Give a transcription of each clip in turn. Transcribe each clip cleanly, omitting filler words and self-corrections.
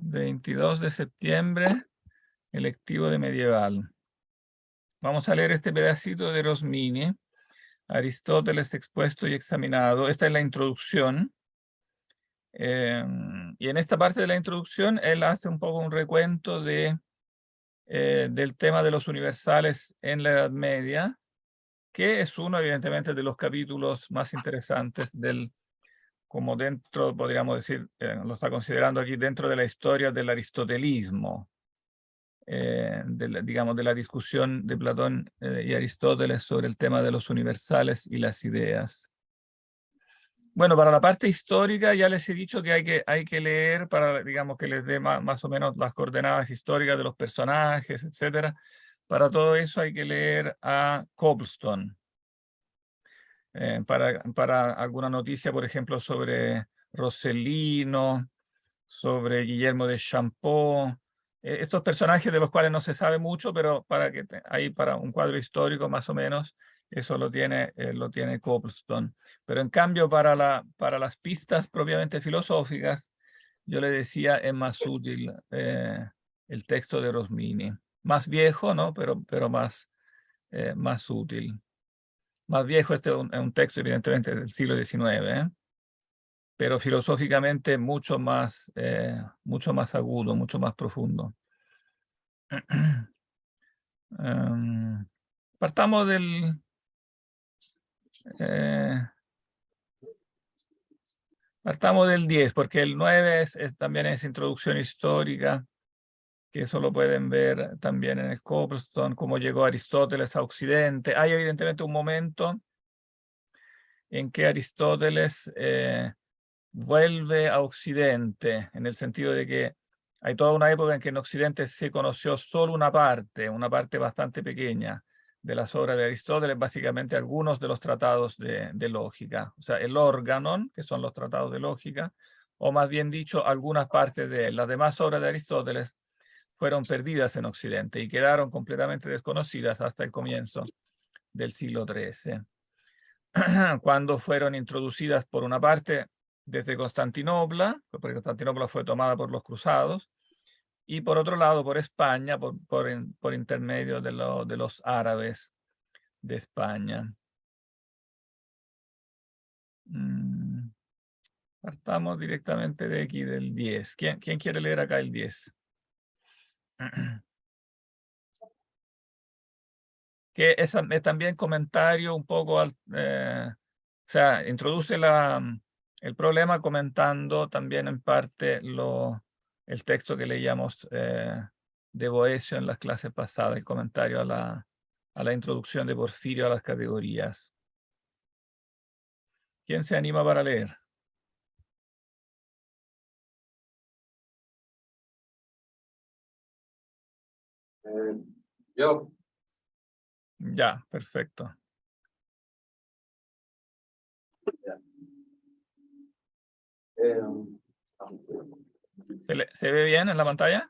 22 de septiembre, electivo de medieval. Vamos a leer este pedacito de Rosmini, Aristóteles expuesto y examinado. Esta es la introducción. Y en esta parte de la introducción, él hace un poco un recuento del tema de los universales en la Edad Media, que es uno, evidentemente, de los capítulos más interesantes como dentro, podríamos decir, lo está considerando aquí, dentro de la historia del aristotelismo, digamos, de la discusión de Platón y Aristóteles sobre el tema de los universales y las ideas. Bueno, para la parte histórica ya les he dicho que hay que leer para, digamos, que les dé más o menos las coordenadas históricas de los personajes, etcétera. Para todo eso hay que leer a Copelston. Para alguna noticia, por ejemplo, sobre Rossellino, sobre Guillermo de Champeau, estos personajes de los cuales no se sabe mucho, pero para un cuadro histórico más o menos, eso lo tiene Copelston. Pero en cambio, para las pistas propiamente filosóficas, yo le decía, es más útil el texto de Rosmini. Más viejo, ¿no? Pero más útil. Más viejo, este es un texto evidentemente del siglo XIX, pero filosóficamente mucho más agudo, mucho más profundo. Partamos del 10, porque el 9 también es introducción histórica, que eso lo pueden ver también en el Copelston, cómo llegó Aristóteles a Occidente. Hay evidentemente un momento en que Aristóteles vuelve a Occidente, en el sentido de que hay toda una época en que en Occidente se conoció solo una parte bastante pequeña de las obras de Aristóteles, básicamente algunos de los tratados de lógica, o sea, el Organon, que son los tratados de lógica, o más bien dicho, algunas partes de él. Las demás obras de Aristóteles fueron perdidas en Occidente y quedaron completamente desconocidas hasta el comienzo del siglo XIII, cuando fueron introducidas por una parte desde Constantinopla, porque Constantinopla fue tomada por los cruzados, y por otro lado por España, por intermedio de los árabes de España. Partamos directamente de aquí del 10. ¿Quién quiere leer acá el 10? Que es también comentario un poco, o sea, introduce el problema comentando también en parte el texto que leíamos de Boecio en las clases pasadas, el comentario a la introducción de Porfirio a las categorías. ¿Quién se anima para leer? Yo. Ya, perfecto. ¿Se ve bien en la pantalla?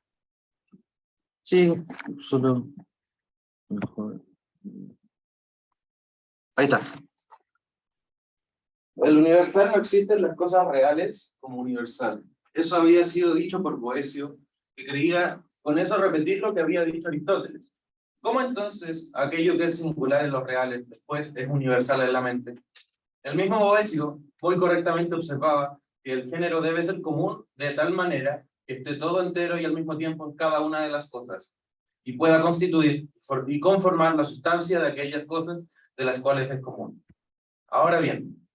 Sí, solo mejor. Ahí está. El universal no existe en las cosas reales como universal. Eso había sido dicho por Boecio, que creía con eso repetir lo que había dicho Aristóteles. ¿Cómo entonces aquello que es singular en los reales después es universal en la mente? El mismo Boecio muy correctamente observaba que el género debe ser común de tal manera que esté todo entero y al mismo tiempo en cada una de las cosas, y pueda constituir y conformar la sustancia de aquellas cosas de las cuales es común. Ahora bien,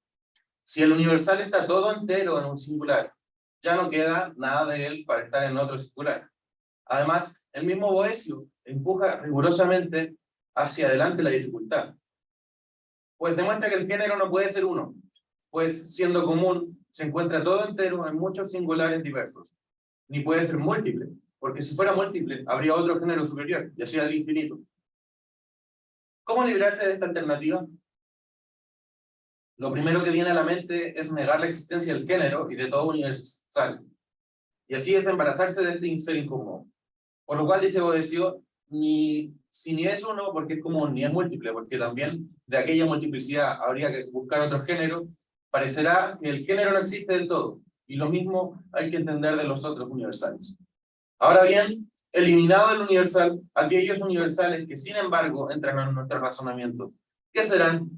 si el universal está todo entero en un singular, ya no queda nada de él para estar en otro singular. Además, el mismo Boecio empuja rigurosamente hacia adelante la dificultad, pues demuestra que el género no puede ser uno, pues siendo común, se encuentra todo entero en muchos singulares diversos, ni puede ser múltiple, porque si fuera múltiple, habría otro género superior, y así al infinito. ¿Cómo librarse de esta alternativa? Lo primero que viene a la mente es negar la existencia del género y de todo universal, y así es embarazarse de este ser incómodo. Por lo cual dice Boecio, si ni es uno porque es común, ni es múltiple, porque también de aquella multiplicidad habría que buscar otro género, parecerá que el género no existe del todo, y lo mismo hay que entender de los otros universales. Ahora bien, eliminado el universal, aquellos universales que sin embargo entran en nuestro razonamiento, ¿qué serán?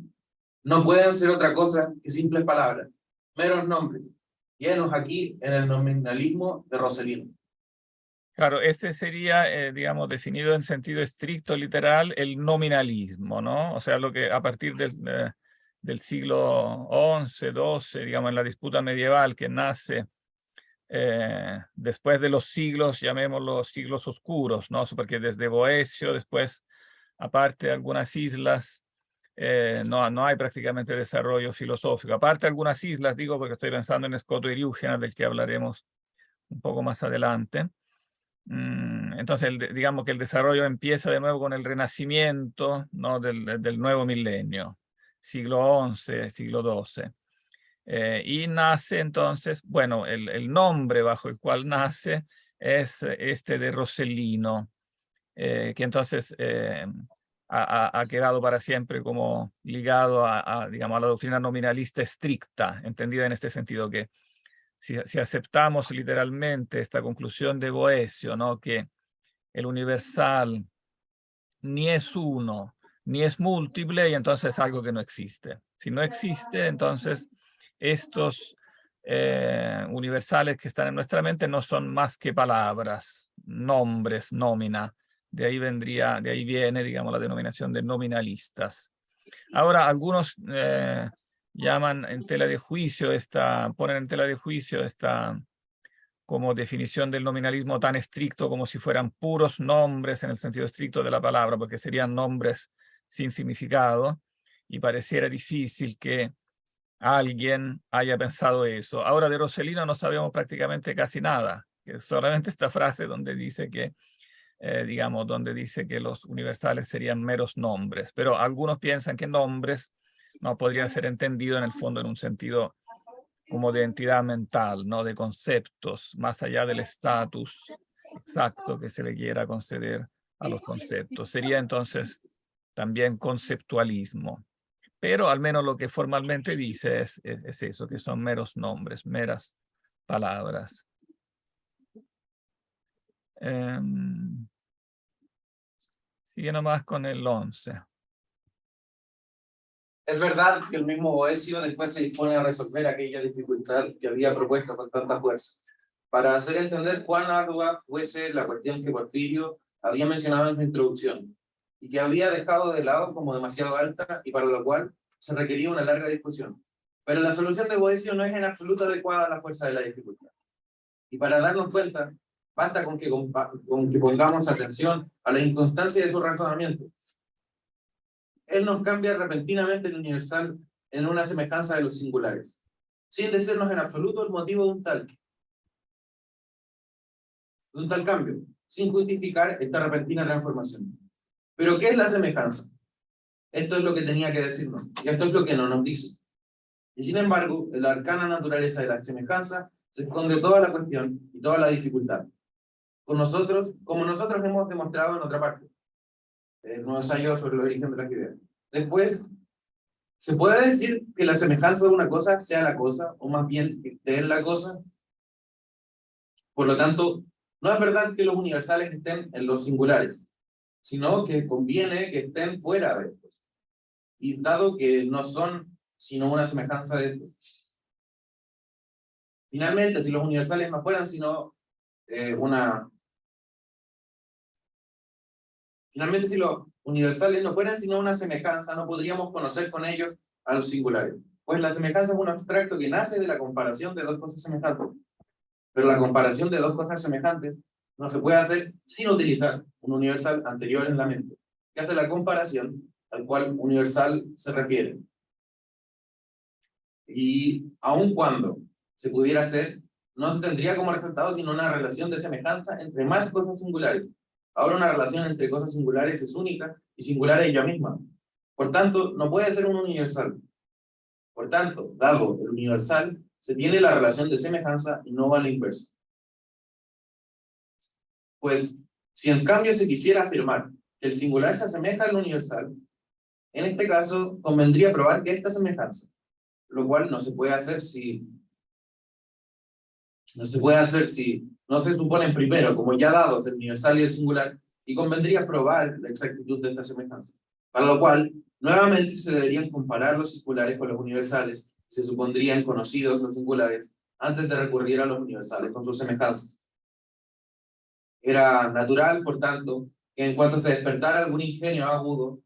No pueden ser otra cosa que simples palabras, meros nombres, llenos aquí en el nominalismo de Rossellino. Claro, este sería, digamos, definido en sentido estricto, literal, el nominalismo, ¿no? O sea, lo que a partir del siglo XI, XII, digamos, en la disputa medieval que nace después de los siglos, llamémoslos siglos oscuros, ¿no? Porque desde Boecio, después, aparte de algunas islas, no hay prácticamente desarrollo filosófico. Aparte de algunas islas, digo, porque estoy pensando en Escoto y Diógenes, del que hablaremos un poco más adelante. Entonces, digamos que el desarrollo empieza de nuevo con el renacimiento, ¿no? del nuevo milenio, siglo XI, siglo XII. Y nace entonces, bueno, el nombre bajo el cual nace es este de Rossellino, que entonces ha quedado para siempre como ligado digamos, a la doctrina nominalista estricta, entendida en este sentido que si aceptamos literalmente esta conclusión de Boecio, ¿no? Que el universal ni es uno, ni es múltiple, y entonces es algo que no existe. Si no existe, entonces estos universales que están en nuestra mente no son más que palabras, nombres, nómina. De ahí viene, digamos, la denominación de nominalistas. Ahora, algunos llaman en tela de juicio ponen en tela de juicio esta como definición del nominalismo tan estricto como si fueran puros nombres en el sentido estricto de la palabra, porque serían nombres sin significado, y pareciera difícil que alguien haya pensado eso. Ahora de Rossellino no sabemos prácticamente casi nada, que es solamente esta frase donde dice que, digamos, donde dice que los universales serían meros nombres, pero algunos piensan que nombres no podrían ser entendidos en el fondo en un sentido como de entidad mental, ¿no? De conceptos, más allá del estatus exacto que se le quiera conceder a los conceptos. Sería entonces también conceptualismo. Pero al menos lo que formalmente dice es eso, que son meros nombres, meras palabras. Sigue nomás con el 11. Es verdad que el mismo Boecio después se dispone a resolver aquella dificultad que había propuesto con tanta fuerza, para hacer entender cuán ardua fuese la cuestión que Porfirio había mencionado en su introducción, y que había dejado de lado como demasiado alta y para lo cual se requería una larga discusión. Pero la solución de Boecio no es en absoluto adecuada a la fuerza de la dificultad. Y para darnos cuenta, basta con que pongamos atención a la inconstancia de su razonamiento. Él nos cambia repentinamente el universal en una semejanza de los singulares, sin decirnos en absoluto el motivo de un tal cambio, sin justificar esta repentina transformación. ¿Pero qué es la semejanza? Esto es lo que tenía que decirnos, y esto es lo que no nos dice. Y sin embargo, en la arcana naturaleza de la semejanza se esconde toda la cuestión y toda la dificultad. Como nosotros hemos demostrado en otra parte, en un ensayo sobre el origen de las ideas. Después, ¿se puede decir que la semejanza de una cosa sea la cosa, o más bien que esté en la cosa? Por lo tanto, no es verdad que los universales estén en los singulares, sino que conviene que estén fuera de estos. Y dado que no son sino una semejanza de estos. Finalmente, si los universales no fueran sino Finalmente, si los universales no fueran sino una semejanza, no podríamos conocer con ellos a los singulares. Pues la semejanza es un abstracto que nace de la comparación de dos cosas semejantes. Pero la comparación de dos cosas semejantes no se puede hacer sin utilizar un universal anterior en la mente, que hace la comparación al cual universal se refiere. Y aun cuando se pudiera hacer, no se tendría como resultado sino una relación de semejanza entre más cosas singulares. Ahora una relación entre cosas singulares es única y singular ella misma. Por tanto, no puede ser un universal. Por tanto, dado el universal, se tiene la relación de semejanza y no a la inversa. Pues, si en cambio se quisiera afirmar que el singular se asemeja al universal, en este caso convendría probar que esta semejanza, lo cual no se puede hacer si No se puede hacer si no se suponen primero, como ya dados, el universal y el singular, y convendría probar la exactitud de esta semejanza. Para lo cual, nuevamente se deberían comparar los singulares con los universales, se supondrían conocidos los singulares, antes de recurrir a los universales con sus semejanzas. Era natural, por tanto, que en cuanto se despertara algún ingenio agudo,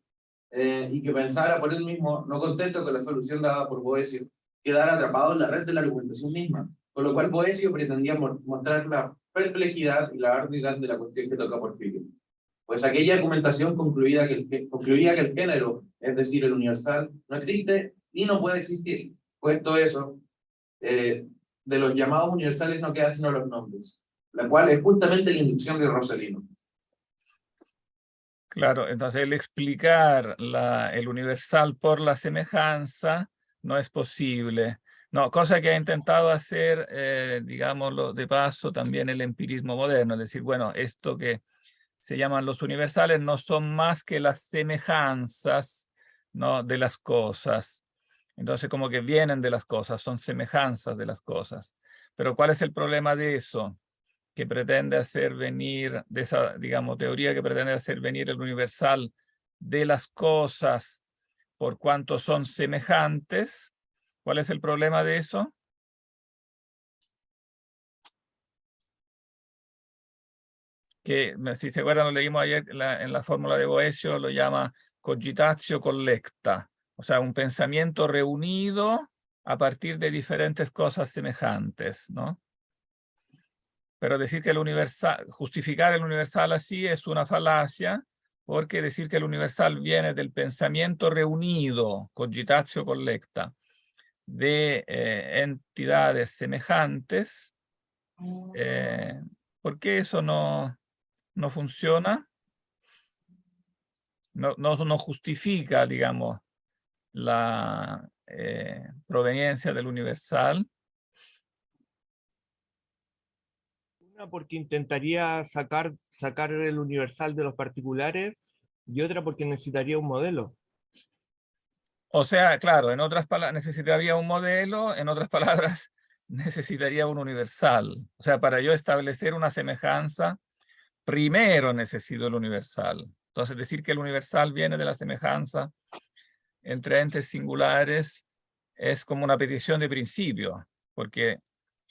y que pensara por él mismo, no contento con la solución dada por Boecio, quedara atrapado en la red de la argumentación misma, con lo cual Boecio pretendía mostrar la perplejidad y la arduidad de la cuestión que toca Porfirio. Pues aquella argumentación concluía que el género, es decir, el universal, no existe y no puede existir. Puesto eso, de los llamados universales no queda sino los nombres, la cual es justamente la inducción de Rossellino. Claro, entonces el explicar el universal por la semejanza no es posible. No, cosa que ha intentado hacer, digámoslo de paso, también el empirismo moderno, es decir, bueno, esto que se llaman los universales no son más que las semejanzas, ¿no?, de las cosas. Entonces como que vienen de las cosas, son semejanzas de las cosas. Pero ¿cuál es el problema de eso? Que pretende hacer venir, de esa, digamos, teoría que pretende hacer venir el universal de las cosas por cuanto son semejantes. ¿Cuál es el problema de eso? Que, si se acuerdan, lo leímos ayer en la fórmula de Boecio, lo llama cogitatio collecta, o sea, un pensamiento reunido a partir de diferentes cosas semejantes, ¿no? Pero decir que el universal, justificar el universal así es una falacia, porque decir que el universal viene del pensamiento reunido, cogitatio collecta, de entidades semejantes, ¿por qué eso no funciona? No justifica, digamos, la proveniencia del universal. Una porque intentaría sacar el universal de los particulares y otra porque necesitaría un modelo. O sea, claro, en otras palabras, necesitaría un modelo, en otras palabras, necesitaría un universal. O sea, para yo establecer una semejanza, primero necesito el universal. Entonces, decir que el universal viene de la semejanza entre entes singulares es como una petición de principio, porque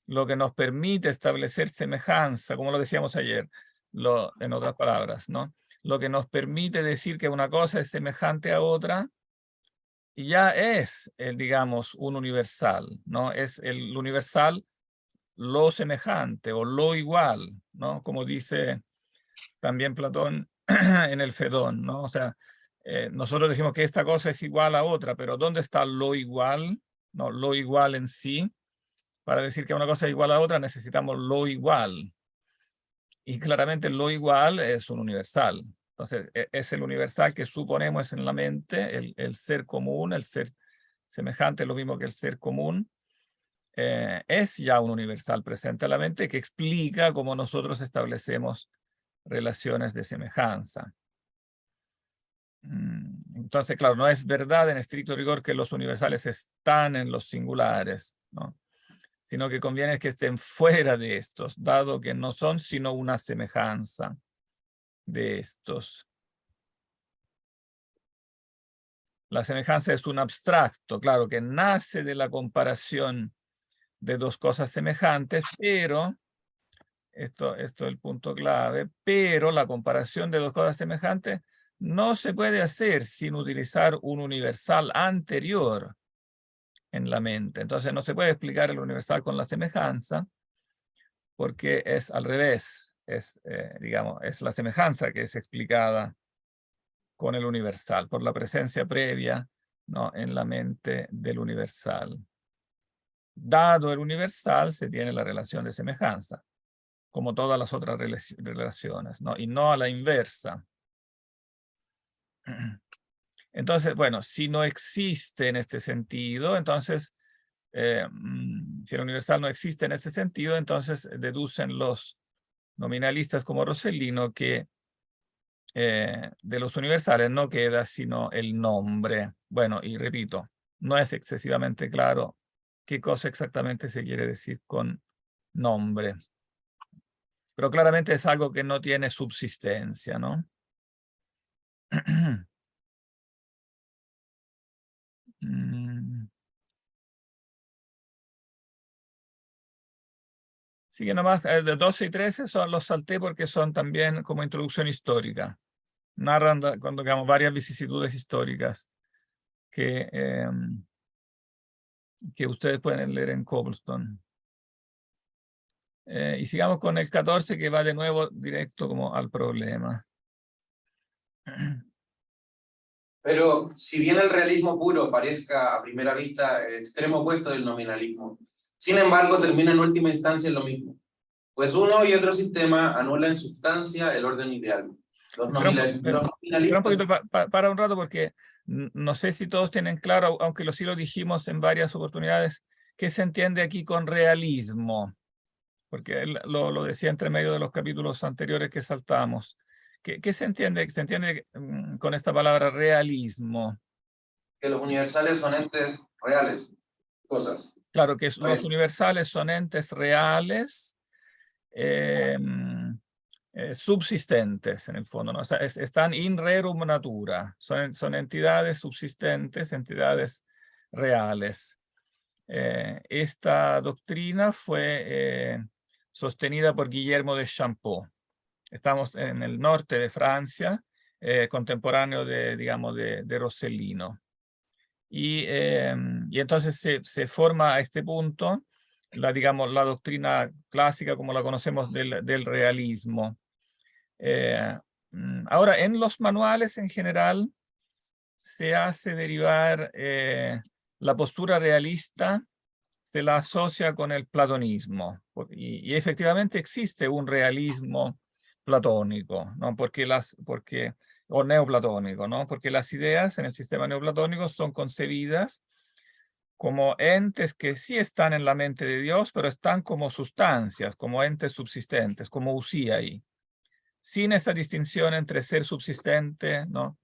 lo que nos permite establecer semejanza, como lo decíamos ayer, en otras palabras, ¿no? Lo que nos permite decir que una cosa es semejante a otra, y ya es, digamos, un universal, ¿no? Es el universal lo semejante o lo igual, ¿no? Como dice también Platón en el Fedón, ¿no? O sea, nosotros decimos que esta cosa es igual a otra, pero ¿dónde está lo igual? No, lo igual en sí. Para decir que una cosa es igual a otra necesitamos lo igual. Y claramente lo igual es un universal. Entonces, es el universal que suponemos en la mente, el ser común, el ser semejante, lo mismo que el ser común, es ya un universal presente en la mente que explica cómo nosotros establecemos relaciones de semejanza. Entonces, claro, no es verdad en estricto rigor que los universales están en los singulares, ¿no?, sino que conviene que estén fuera de estos, dado que no son sino una semejanza de estos. La semejanza es un abstracto, claro, que nace de la comparación de dos cosas semejantes, pero, esto es el punto clave, pero la comparación de dos cosas semejantes no se puede hacer sin utilizar un universal anterior en la mente. Entonces no se puede explicar el universal con la semejanza, porque es al revés, digamos, es la semejanza que es explicada con el universal, por la presencia previa, ¿no?, en la mente del universal. Dado el universal, se tiene la relación de semejanza, como todas las otras relaciones, ¿no?, y no a la inversa. Entonces, bueno, si no existe en este sentido, entonces, si el universal no existe en este sentido, entonces deducen los nominalistas como Rossellino que de los universales no queda sino el nombre. Bueno, y repito, no es excesivamente claro qué cosa exactamente se quiere decir con nombre. Pero claramente es algo que no tiene subsistencia, ¿no? Sí, que nomás de 12 y 13 los salté porque son también como introducción histórica. Narran cuando digamos varias vicisitudes históricas que ustedes pueden leer en Cobblestone. Y sigamos con el 14, que va de nuevo directo como al problema. Pero si bien el realismo puro parezca a primera vista el extremo opuesto del nominalismo, sin embargo termina en última instancia en lo mismo, pues uno y otro sistema anulan en sustancia el orden ideal. Los Espera un nominalistas... poquito, para un rato, porque no sé si todos tienen claro, aunque sí lo dijimos en varias oportunidades, qué se entiende aquí con realismo, porque él lo decía entre medio de los capítulos anteriores que saltamos. ¿Qué se entiende? ¿Se entiende con esta palabra realismo? Que los universales son entes reales, cosas. Claro que los Pues, universales son entes reales, subsistentes en el fondo, ¿no? O sea, están in rerum natura, son entidades subsistentes, entidades reales. Esta doctrina fue sostenida por Guillermo de Champeau. Estamos en el norte de Francia, contemporáneo digamos, de Rossellino. Y entonces se forma a este punto digamos, la doctrina clásica como la conocemos del realismo. Ahora, en los manuales en general se hace derivar la postura realista, se la asocia con el platonismo, y efectivamente existe un realismo platónico, ¿no? O neoplatónico, ¿no? Porque las ideas en el sistema neoplatónico son concebidas como entes que sí están en la mente de Dios, pero están como sustancias, como entes subsistentes, como usía ahí, sin esa distinción entre ser subsistente, ¿no?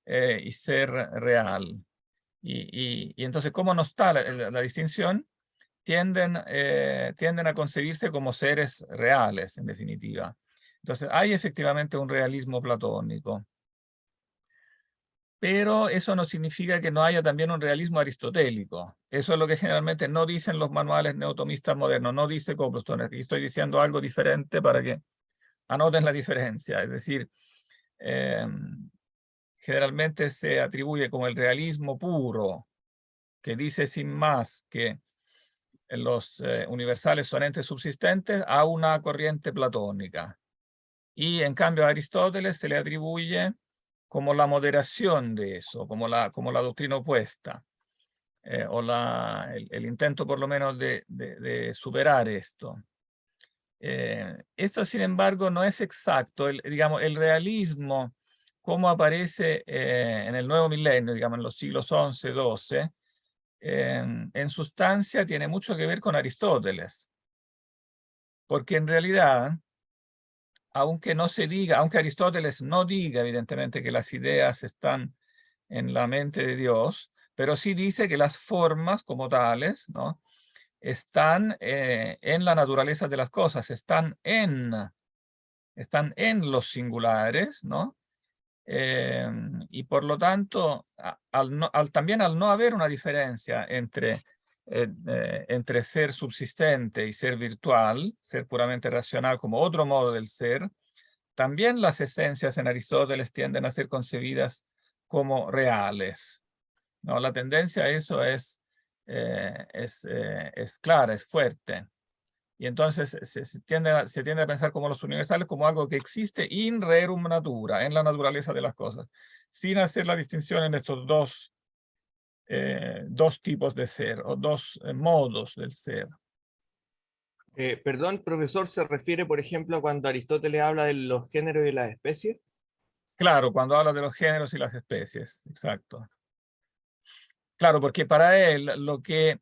Y ser real. Y entonces, ¿cómo no está la distinción? Tienden a concebirse como seres reales, en definitiva. Entonces, hay efectivamente un realismo platónico. Pero eso no significa que no haya también un realismo aristotélico. Eso es lo que generalmente no dicen los manuales neotomistas modernos, no dice Cobblestone. Aquí estoy diciendo algo diferente para que anoten la diferencia. Es decir, generalmente se atribuye como el realismo puro, que dice sin más que los universales son entes subsistentes, a una corriente platónica. Y en cambio a Aristóteles se le atribuye como la moderación de eso, como la doctrina opuesta, o el intento por lo menos de superar esto. Esto, sin embargo, no es exacto. Digamos, el realismo, como aparece en el nuevo milenio, digamos, en los siglos XI, XII, en sustancia tiene mucho que ver con Aristóteles. Porque en realidad, aunque no se diga, aunque Aristóteles no diga evidentemente que las ideas están en la mente de Dios, pero sí dice que las formas como tales, ¿no?, están en la naturaleza de las cosas, están en los singulares, ¿no? Y por lo tanto, también al no haber una diferencia entre ser subsistente y ser virtual, ser puramente racional como otro modo del ser, también las esencias en Aristóteles tienden a ser concebidas como reales, ¿no? La tendencia a eso es clara, es fuerte. Y entonces se tiende a pensar como los universales como algo que existe in rerum natura, en la naturaleza de las cosas, sin hacer la distinción en estos dos tipos de ser, o dos modos del ser. Perdón, profesor, ¿se refiere, por ejemplo, a cuando Aristóteles habla de los géneros y las especies? Claro, cuando habla de los géneros y las especies, exacto. Claro, porque para él lo que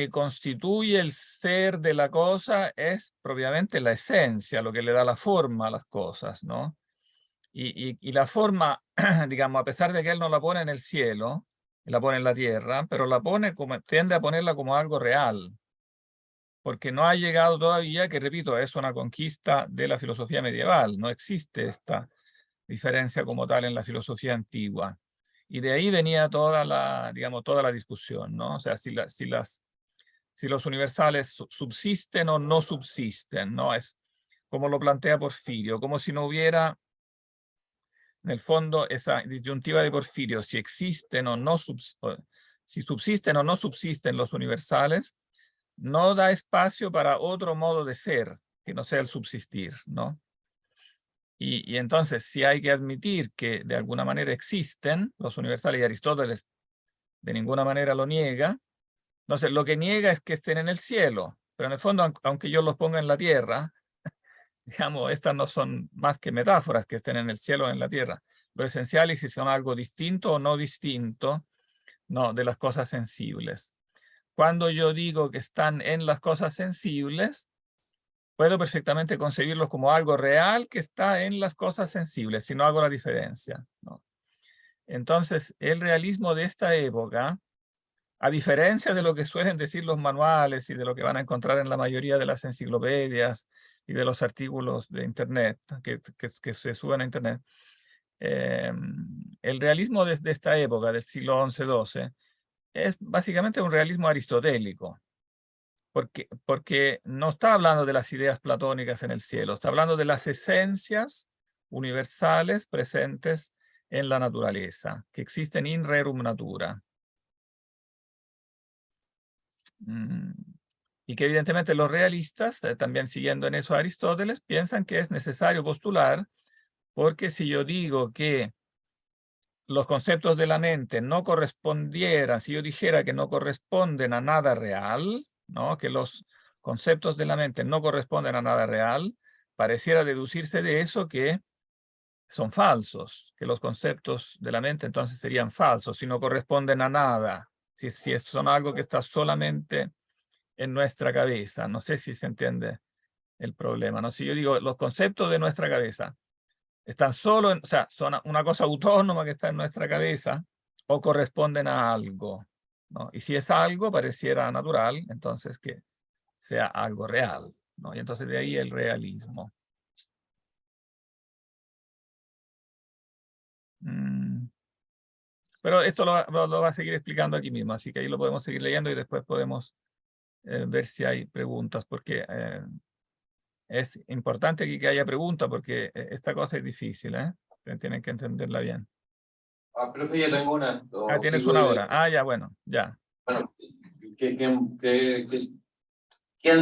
constituye el ser de la cosa es propiamente la esencia, lo que le da la forma a las cosas, ¿no? Y la forma, digamos, a pesar de que él no la pone en el cielo, la pone en la tierra, pero la pone tiende a ponerla como algo real. porque no ha llegado todavía, que repito, es una conquista de la filosofía medieval, no existe esta diferencia como tal en la filosofía antigua. Y de ahí venía toda la, digamos, toda la discusión, ¿no? O sea, si los universales subsisten o no subsisten, ¿no? Es como lo plantea Porfirio, como si no hubiera, en el fondo, esa disyuntiva de Porfirio, si existen o no si subsisten o no subsisten los universales, no da espacio para otro modo de ser que no sea el subsistir, ¿no? Y entonces, si hay que admitir que de alguna manera existen los universales, y Aristóteles de ninguna manera lo niega, entonces lo que niega es que estén en el cielo, pero en el fondo, aunque yo los ponga en la tierra, digamos, estas no son más que metáforas que estén en el cielo o en la tierra. Lo esencial es si son algo distinto o no distinto, no, de las cosas sensibles. Cuando yo digo que están en las cosas sensibles, puedo perfectamente concebirlos como algo real que está en las cosas sensibles, si no hago la diferencia, ¿no? Entonces, el realismo de esta época, a diferencia de lo que suelen decir los manuales y de lo que van a encontrar en la mayoría de las enciclopedias y de los artículos de Internet, que se suben a Internet, el realismo de esta época, del siglo XI-XII, es básicamente un realismo aristotélico. Porque no está hablando de las ideas platónicas en el cielo, está hablando de las esencias universales presentes en la naturaleza, que existen in rerum natura. Y que evidentemente los realistas, también siguiendo en eso a Aristóteles, piensan que es necesario postular, porque si yo digo que los conceptos de la mente no correspondieran, si yo dijera que no corresponden a nada real, ¿no? Que los conceptos de la mente no corresponden a nada real, pareciera deducirse de eso que son falsos, que los conceptos de la mente entonces serían falsos, si no corresponden a nada, si son algo que está solamente en nuestra cabeza. No sé si se entiende el problema, ¿no? Si yo digo los conceptos de nuestra cabeza están solo, o sea, son una cosa autónoma que está en nuestra cabeza o corresponden a algo, ¿no? Y si es algo, pareciera natural, entonces que sea algo real, ¿no? Y entonces de ahí el realismo. Pero esto lo va a seguir explicando aquí mismo, así que ahí lo podemos seguir leyendo y después podemos ver si hay preguntas, porque es importante aquí que haya preguntas, porque esta cosa es difícil, ¿eh? Tienen que entenderla bien. Ah, profe, ya tengo una. Ah, tienes una hora. Ah, ya, bueno, ya. Bueno, ¿quién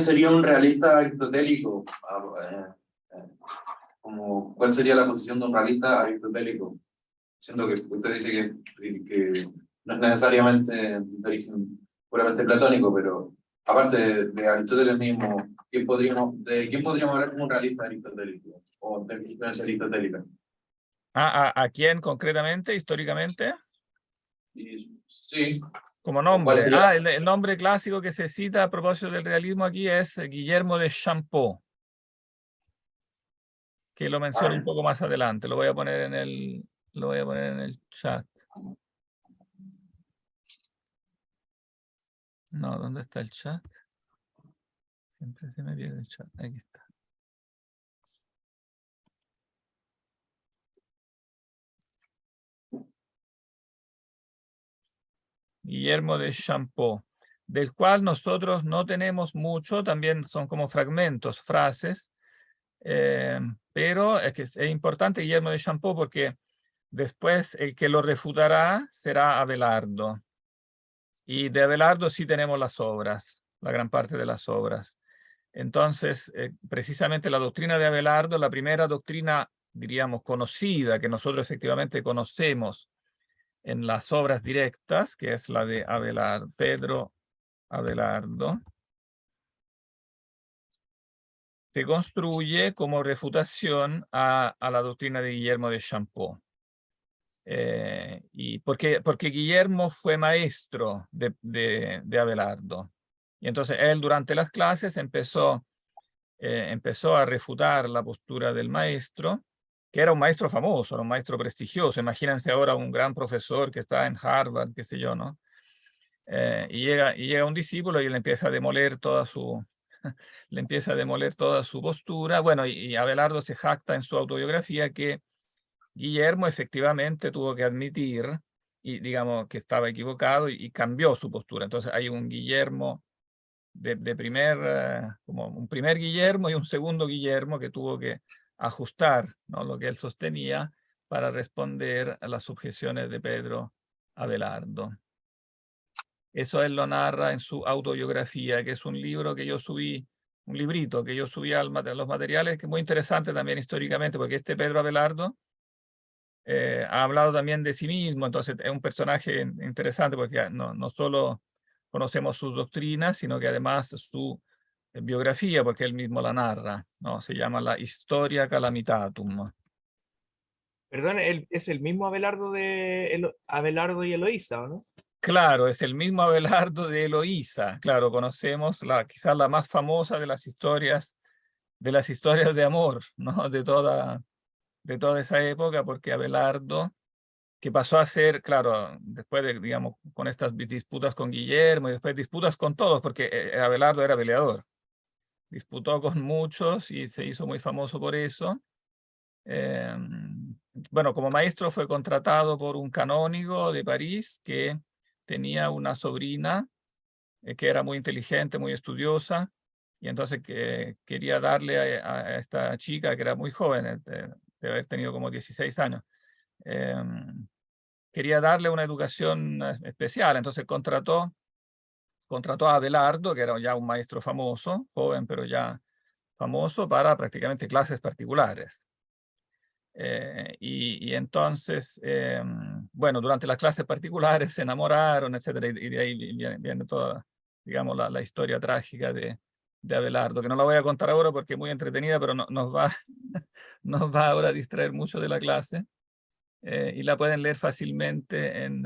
sería un realista aristotélico? ¿Cuál sería la posición de un realista aristotélico? Siento que usted dice que no es necesariamente de origen puramente platónico, pero aparte de Aristóteles mismo, ¿de quién podríamos hablar como un realista aristotélico? O de influencia aristotélica. ¿A quién concretamente, históricamente? Sí. Como nombre. El nombre clásico que se cita a propósito del realismo aquí es Guillermo de Champeau, que lo menciono un poco más adelante. Lo voy a poner en el chat. No, ¿dónde está el chat? Siempre se me pierde el chat. Aquí está. Guillermo de Champeau, del cual nosotros no tenemos mucho, también son como fragmentos, frases, pero es importante Guillermo de Champeau porque después el que lo refutará será Abelardo. Y de Abelardo sí tenemos las obras, la gran parte de las obras. Entonces, precisamente la doctrina de Abelardo, la primera doctrina, diríamos, conocida, que nosotros efectivamente conocemos en las obras directas, que es la de Pedro Abelardo, se construye como refutación a la doctrina de Guillermo de Champeau. Y porque Guillermo fue maestro de Abelardo. Y entonces él durante las clases empezó a refutar la postura del maestro, que era un maestro famoso, era un maestro prestigioso. Imagínense ahora un gran profesor que está en Harvard, qué sé yo, ¿no? Y llega un discípulo y él empieza a demoler toda su le empieza a demoler toda su postura. Bueno, y Abelardo se jacta en su autobiografía que Guillermo efectivamente tuvo que admitir, y digamos que estaba equivocado y cambió su postura. Entonces hay un Guillermo de primer, como un primer Guillermo y un segundo Guillermo que tuvo que ajustar, ¿no?, lo que él sostenía para responder a las objeciones de Pedro Abelardo. Eso él lo narra en su autobiografía, que es un libro que yo subí, un librito que yo subí a los materiales, que es muy interesante también históricamente, porque este Pedro Abelardo ha hablado también de sí mismo, entonces es un personaje interesante porque no solo conocemos sus doctrinas, sino que además su biografía, porque él mismo la narra, ¿no? Se llama la Historia Calamitatum. Perdón, es el mismo Abelardo Abelardo y Eloísa, ¿o no? Claro, es el mismo Abelardo de Eloísa. Claro, conocemos quizás la más famosa de las historias de amor, ¿no? De toda esa época, porque Abelardo, que pasó a ser, claro, después de, digamos, con estas disputas con Guillermo y después disputas con todos, porque Abelardo era peleador. Disputó con muchos y se hizo muy famoso por eso. Bueno, como maestro fue contratado por un canónigo de París que tenía una sobrina que era muy inteligente, muy estudiosa, y entonces que quería darle a esta chica, que era muy joven, de haber tenido como 16 años, quería darle una educación especial, entonces contrató a Abelardo, que era ya un maestro famoso, joven pero ya famoso, para prácticamente clases particulares. Y entonces, bueno, durante las clases particulares se enamoraron, etcétera, y de ahí viene toda, digamos, la historia trágica de Abelardo, que no la voy a contar ahora porque es muy entretenida, pero nos va ahora a distraer mucho de la clase, y la pueden leer fácilmente en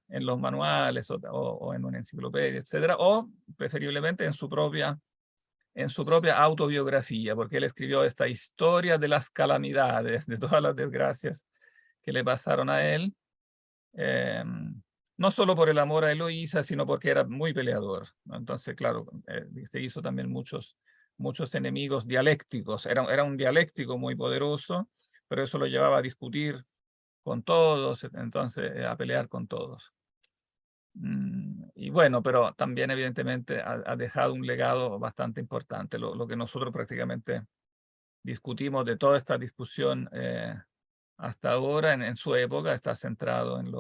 los manuales o en una enciclopedia, etcétera, o preferiblemente en su propia autobiografía, porque él escribió esta historia de las calamidades, de todas las desgracias que le pasaron a él, no solo por el amor a Eloísa, sino porque era muy peleador, ¿no? Entonces, claro, se hizo también muchos enemigos dialécticos, era un dialéctico muy poderoso, pero eso lo llevaba a discutir con todos, entonces a pelear con todos. Y bueno, pero también evidentemente ha dejado un legado bastante importante. Lo que nosotros prácticamente discutimos de toda esta discusión hasta ahora, en su época, está centrado en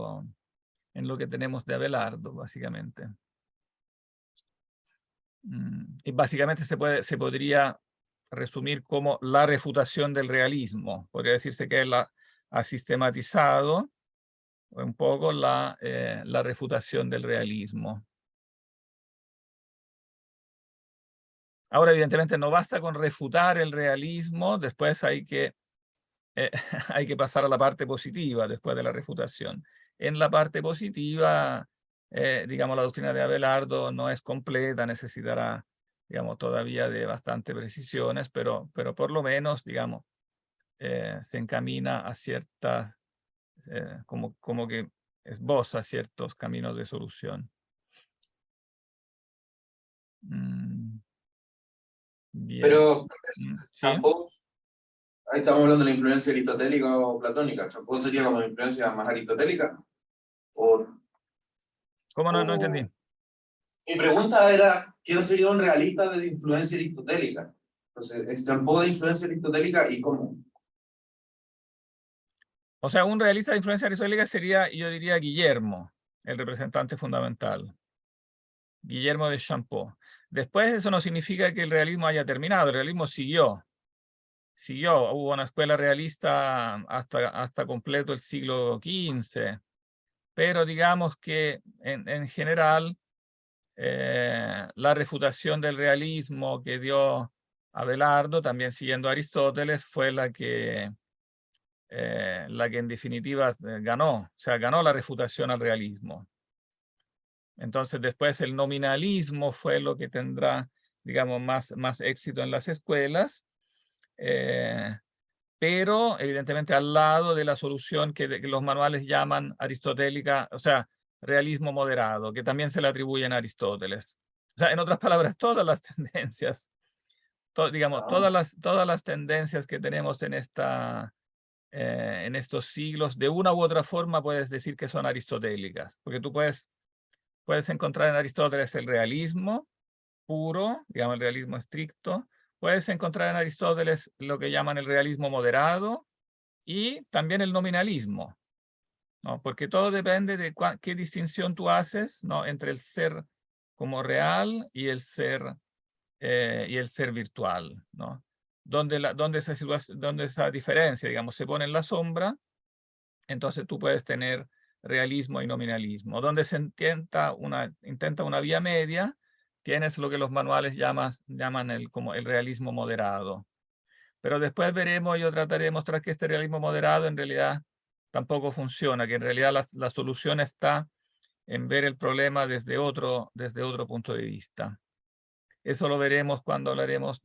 lo que tenemos de Abelardo, básicamente. Y básicamente se podría resumir como la refutación del realismo. Podría decirse que él ha sistematizado un poco la refutación del realismo. Ahora, evidentemente, no basta con refutar el realismo, después hay que pasar a la parte positiva después de la refutación. En la parte positiva, digamos, la doctrina de Abelardo no es completa, necesitará, digamos, todavía de bastante precisiones, pero por lo menos, digamos, se encamina a ciertas, como que esboza ciertos caminos de solución. Bien. Pero ¿Sí? Champo, ahí estamos hablando de la influencia aristotélica o platónica. ¿Champo sería como una influencia más aristotélica? O, ¿Cómo no entendí? Mi pregunta era, ¿quién sería un realista de influencia aristotélica? Entonces, ¿es Champo de influencia aristotélica y cómo? O sea, un realista de influencia aristotélica sería, yo diría, Guillermo, el representante fundamental. Guillermo de Champeaux. Después eso no significa que el realismo haya terminado, el realismo siguió, hubo una escuela realista hasta completo el siglo XV, pero digamos que en general la refutación del realismo que dio Abelardo, también siguiendo a Aristóteles, fue la que en definitiva ganó, o sea, ganó la refutación al realismo. Entonces después el nominalismo fue lo que tendrá, digamos, más éxito en las escuelas, pero evidentemente al lado de la solución que los manuales llaman aristotélica, o sea, realismo moderado, que también se le atribuyen a Aristóteles. O sea, en otras palabras, todas las tendencias digamos, todas las tendencias que tenemos en estos siglos, de una u otra forma puedes decir que son aristotélicas, porque tú puedes encontrar en Aristóteles el realismo puro, digamos el realismo estricto, puedes encontrar en Aristóteles lo que llaman el realismo moderado y también el nominalismo, ¿no? Porque todo depende de qué distinción tú haces, ¿no? Entre el ser como real y el ser virtual, ¿no? Donde esa diferencia, digamos, se pone en la sombra, entonces tú puedes tener realismo y nominalismo. Donde se intenta una vía media, tienes lo que los manuales llaman como el realismo moderado. Pero después veremos, yo trataré de mostrar que este realismo moderado en realidad tampoco funciona, que en realidad la solución está en ver el problema desde otro punto de vista. Eso lo veremos cuando leeremos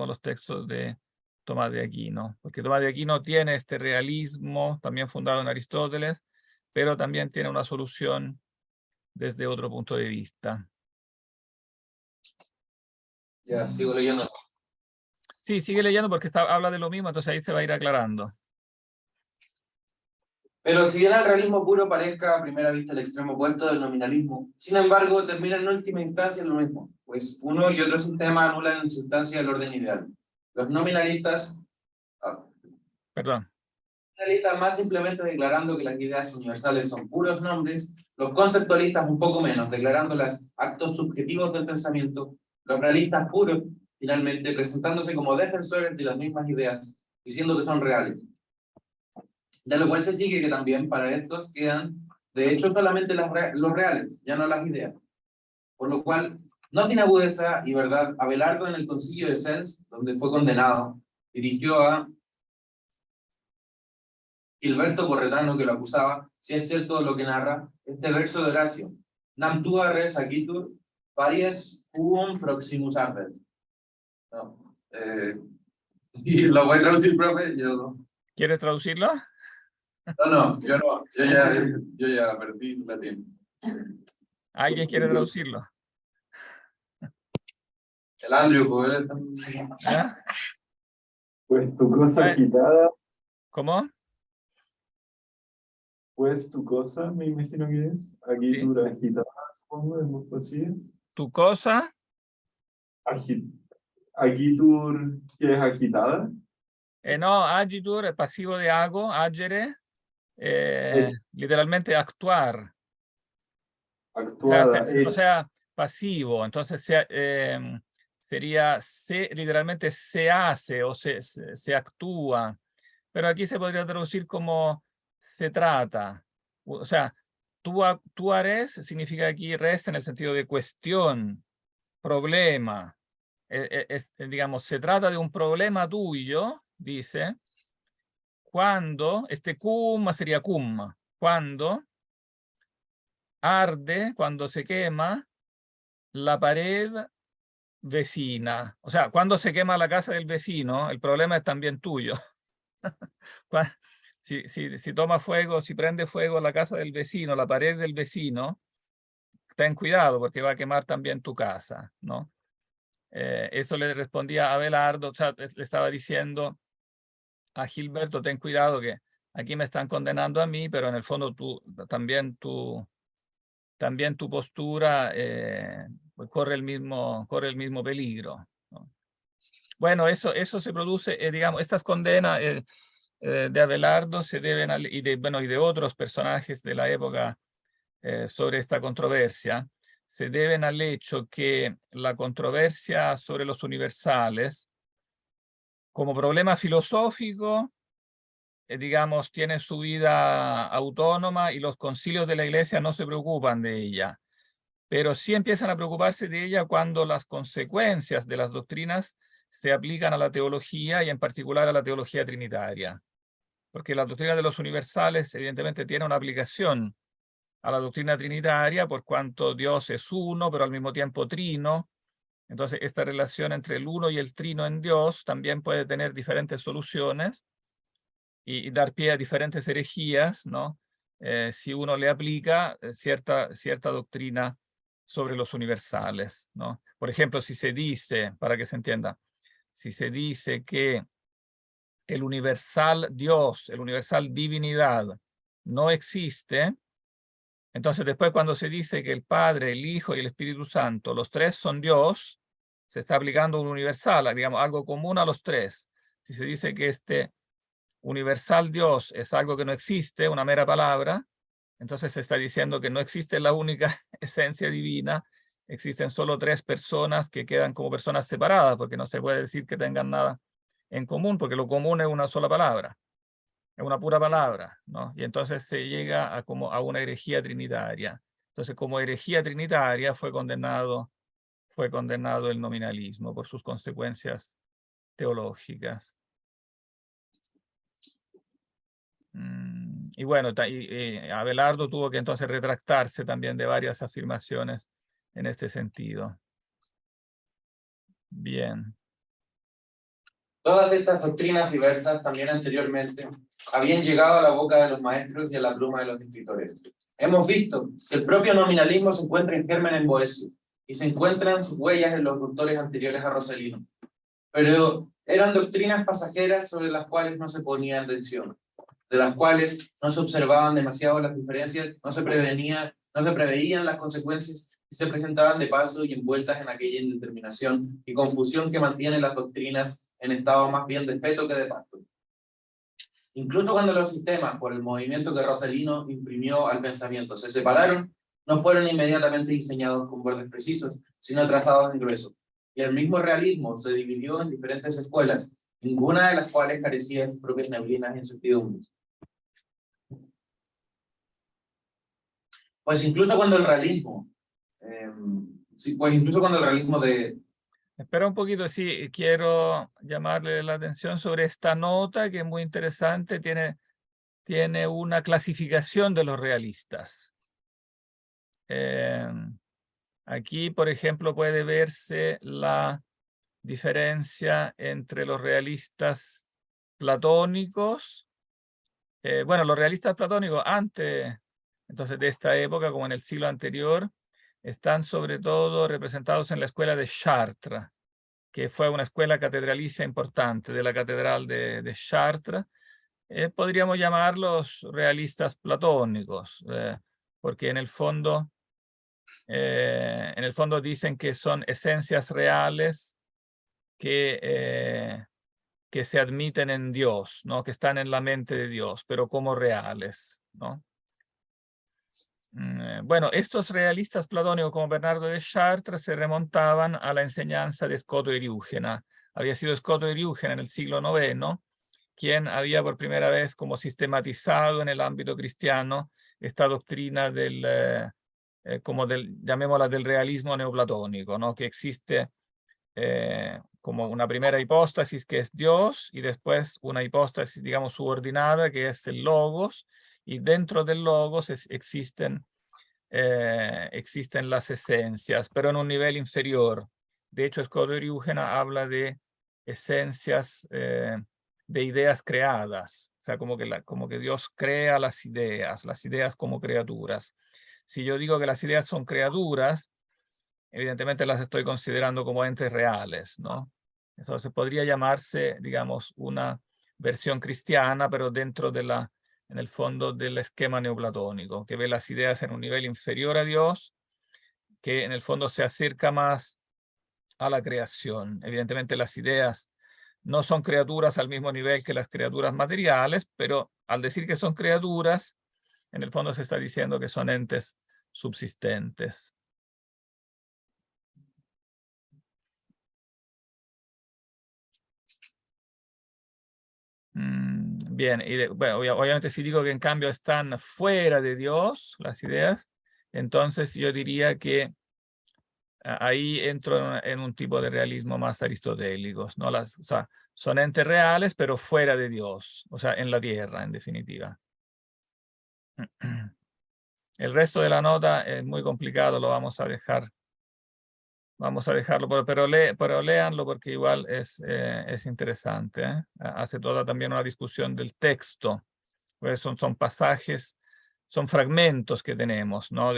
los textos de Tomás de Aquino, porque Tomás de Aquino tiene este realismo, también fundado en Aristóteles, pero también tiene una solución desde otro punto de vista. Ya, sigo leyendo. Sí, sigue leyendo porque habla de lo mismo, entonces ahí se va a ir aclarando. Pero si bien el realismo puro parezca a primera vista el extremo opuesto del nominalismo, sin embargo termina en última instancia en lo mismo, pues uno y otro sistema anulan en sustancia el orden ideal. Los nominalistas más simplemente declarando que las ideas universales son puros nombres, los conceptualistas un poco menos, declarándolas actos subjetivos del pensamiento, los realistas puros, finalmente, presentándose como defensores de las mismas ideas, diciendo que son reales. De lo cual se sigue que también para estos quedan, de hecho, solamente los reales, ya no las ideas. Por lo cual, no sin agudeza y verdad, Abelardo en el concilio de Sens, donde fue condenado, dirigió a Gilberto Porretano, que lo acusaba, si es cierto lo que narra, este verso de Horacio: Nam tua res agitur, paries quum proximus arbet. No, y lo voy a traducir, profe, yo... ¿Quieres traducirlo? No, yo ya perdí la tiempo. ¿Alguien quiere traducirlo? El Andrew, pues, ¿Ya? Pues tu cosa agitada, ¿Cómo? pues tu cosa, me imagino que es. Aquí Sí. tú la agitada, supongo, es muy posible. ¿Tu cosa? Aquí tú, ¿qué es agitada? No, agitur, el pasivo de hago, agere, literalmente actuar. Actuada. O sea, pasivo. Entonces sería literalmente se hace o se actúa. Pero aquí se podría traducir como se trata. O sea, tú res significa aquí res en el sentido de cuestión, problema. Digamos, se trata de un problema tuyo, dice, cuando, cum sería cum, cuando arde, cuando se quema la pared vecina. O sea, cuando se quema la casa del vecino, el problema es también tuyo. Si toma fuego, si prende fuego la casa del vecino, la pared del vecino, ten cuidado porque va a quemar también tu casa, ¿no? Eso le respondía a Abelardo, o sea, le estaba diciendo a Gilberto, ten cuidado que aquí me están condenando a mí, pero en el fondo también tu postura pues corre el mismo peligro, ¿no? Bueno, eso se produce, digamos, estas condenas de Abelardo se deben y de otros personajes de la época sobre esta controversia, se deben al hecho que la controversia sobre los universales, como problema filosófico, digamos, tiene su vida autónoma y los concilios de la Iglesia no se preocupan de ella, pero sí empiezan a preocuparse de ella cuando las consecuencias de las doctrinas se aplican a la teología y en particular a la teología trinitaria, porque la doctrina de los universales evidentemente tiene una aplicación a la doctrina trinitaria por cuanto Dios es uno, pero al mismo tiempo trino. Entonces, esta relación entre el uno y el trino en Dios también puede tener diferentes soluciones y dar pie a diferentes herejías, ¿no? Si uno le aplica cierta doctrina sobre los universales, ¿no? Por ejemplo, si se dice, para que se entienda, si se dice que el universal Dios, el universal divinidad, no existe, entonces después cuando se dice que el Padre, el Hijo y el Espíritu Santo, los tres son Dios, se está aplicando un universal, digamos, algo común a los tres. Si se dice que este universal Dios es algo que no existe, una mera palabra, entonces se está diciendo que no existe la única esencia divina, existen solo tres personas que quedan como personas separadas, porque no se puede decir que tengan nada en común, porque lo común es una sola palabra, es una pura palabra, ¿no? Y entonces se llega como a una herejía trinitaria. Entonces, como herejía trinitaria fue condenado el nominalismo por sus consecuencias teológicas. Y bueno, Abelardo tuvo que entonces retractarse también de varias afirmaciones en este sentido. Bien. Todas estas doctrinas diversas, también anteriormente, habían llegado a la boca de los maestros y a la pluma de los escritores. Hemos visto que el propio nominalismo se encuentra en germen en Boecio, y se encuentran sus huellas en los autores anteriores a Roselino. Pero eran doctrinas pasajeras sobre las cuales no se ponía atención, de las cuales no se observaban demasiado las diferencias, no se preveían las consecuencias y se presentaban de paso y envueltas en aquella indeterminación y confusión que mantienen las doctrinas en estado más bien de feto que de pasto. Incluso cuando los sistemas, por el movimiento que Roselino imprimió al pensamiento, se separaron, no fueron inmediatamente diseñados con bordes precisos, sino trazados en grueso. Y el mismo realismo se dividió en diferentes escuelas, ninguna de las cuales carecía de sus propias neblinas e incertidumbres. Pues incluso cuando el realismo, Espera un poquito, sí, quiero llamarle la atención sobre esta nota que es muy interesante, tiene una clasificación de los realistas. Aquí, por ejemplo, puede verse la diferencia entre los realistas platónicos. Bueno, los realistas platónicos antes, entonces de esta época, como en el siglo anterior, están sobre todo representados en la escuela de Chartres, que fue una escuela catedralicia importante de la catedral de Chartres. Podríamos llamarlos realistas platónicos, porque en el fondo dicen que son esencias reales que se admiten en Dios, ¿no? Que están en la mente de Dios, pero como reales, ¿no? Bueno, estos realistas platónicos como Bernardo de Chartres se remontaban a la enseñanza de Scoto Eriúgena. Había sido Scoto Eriúgena en el siglo IX, quien había por primera vez como sistematizado en el ámbito cristiano esta doctrina llamémosla del realismo neoplatónico, ¿no? Que existe como una primera hipóstasis que es Dios y después una hipóstasis, digamos, subordinada que es el Logos, y dentro del Logos existen las esencias, pero en un nivel inferior. De hecho, Scoto Eriúgena habla de esencias de ideas creadas, o sea, como que Dios crea las ideas como criaturas. Si yo digo que las ideas son criaturas, evidentemente las estoy considerando como entes reales, ¿no? Entonces podría llamarse, digamos, una versión cristiana, pero dentro en el fondo del esquema neoplatónico, que ve las ideas en un nivel inferior a Dios, que en el fondo se acerca más a la creación. Evidentemente las ideas no son criaturas al mismo nivel que las criaturas materiales, pero al decir que son criaturas, en el fondo se está diciendo que son entes subsistentes. Bien, y bueno, obviamente si digo que en cambio están fuera de Dios las ideas, entonces yo diría que ahí entro en un tipo de realismo más aristotélico, ¿no? O sea, son entes reales, pero fuera de Dios, o sea, en la tierra, en definitiva. El resto de la nota es muy complicado, lo vamos a dejar. Vamos a dejarlo, pero léanlo porque igual es interesante, ¿eh? Hace toda también una discusión del texto, pues son pasajes, son fragmentos que tenemos, ¿no?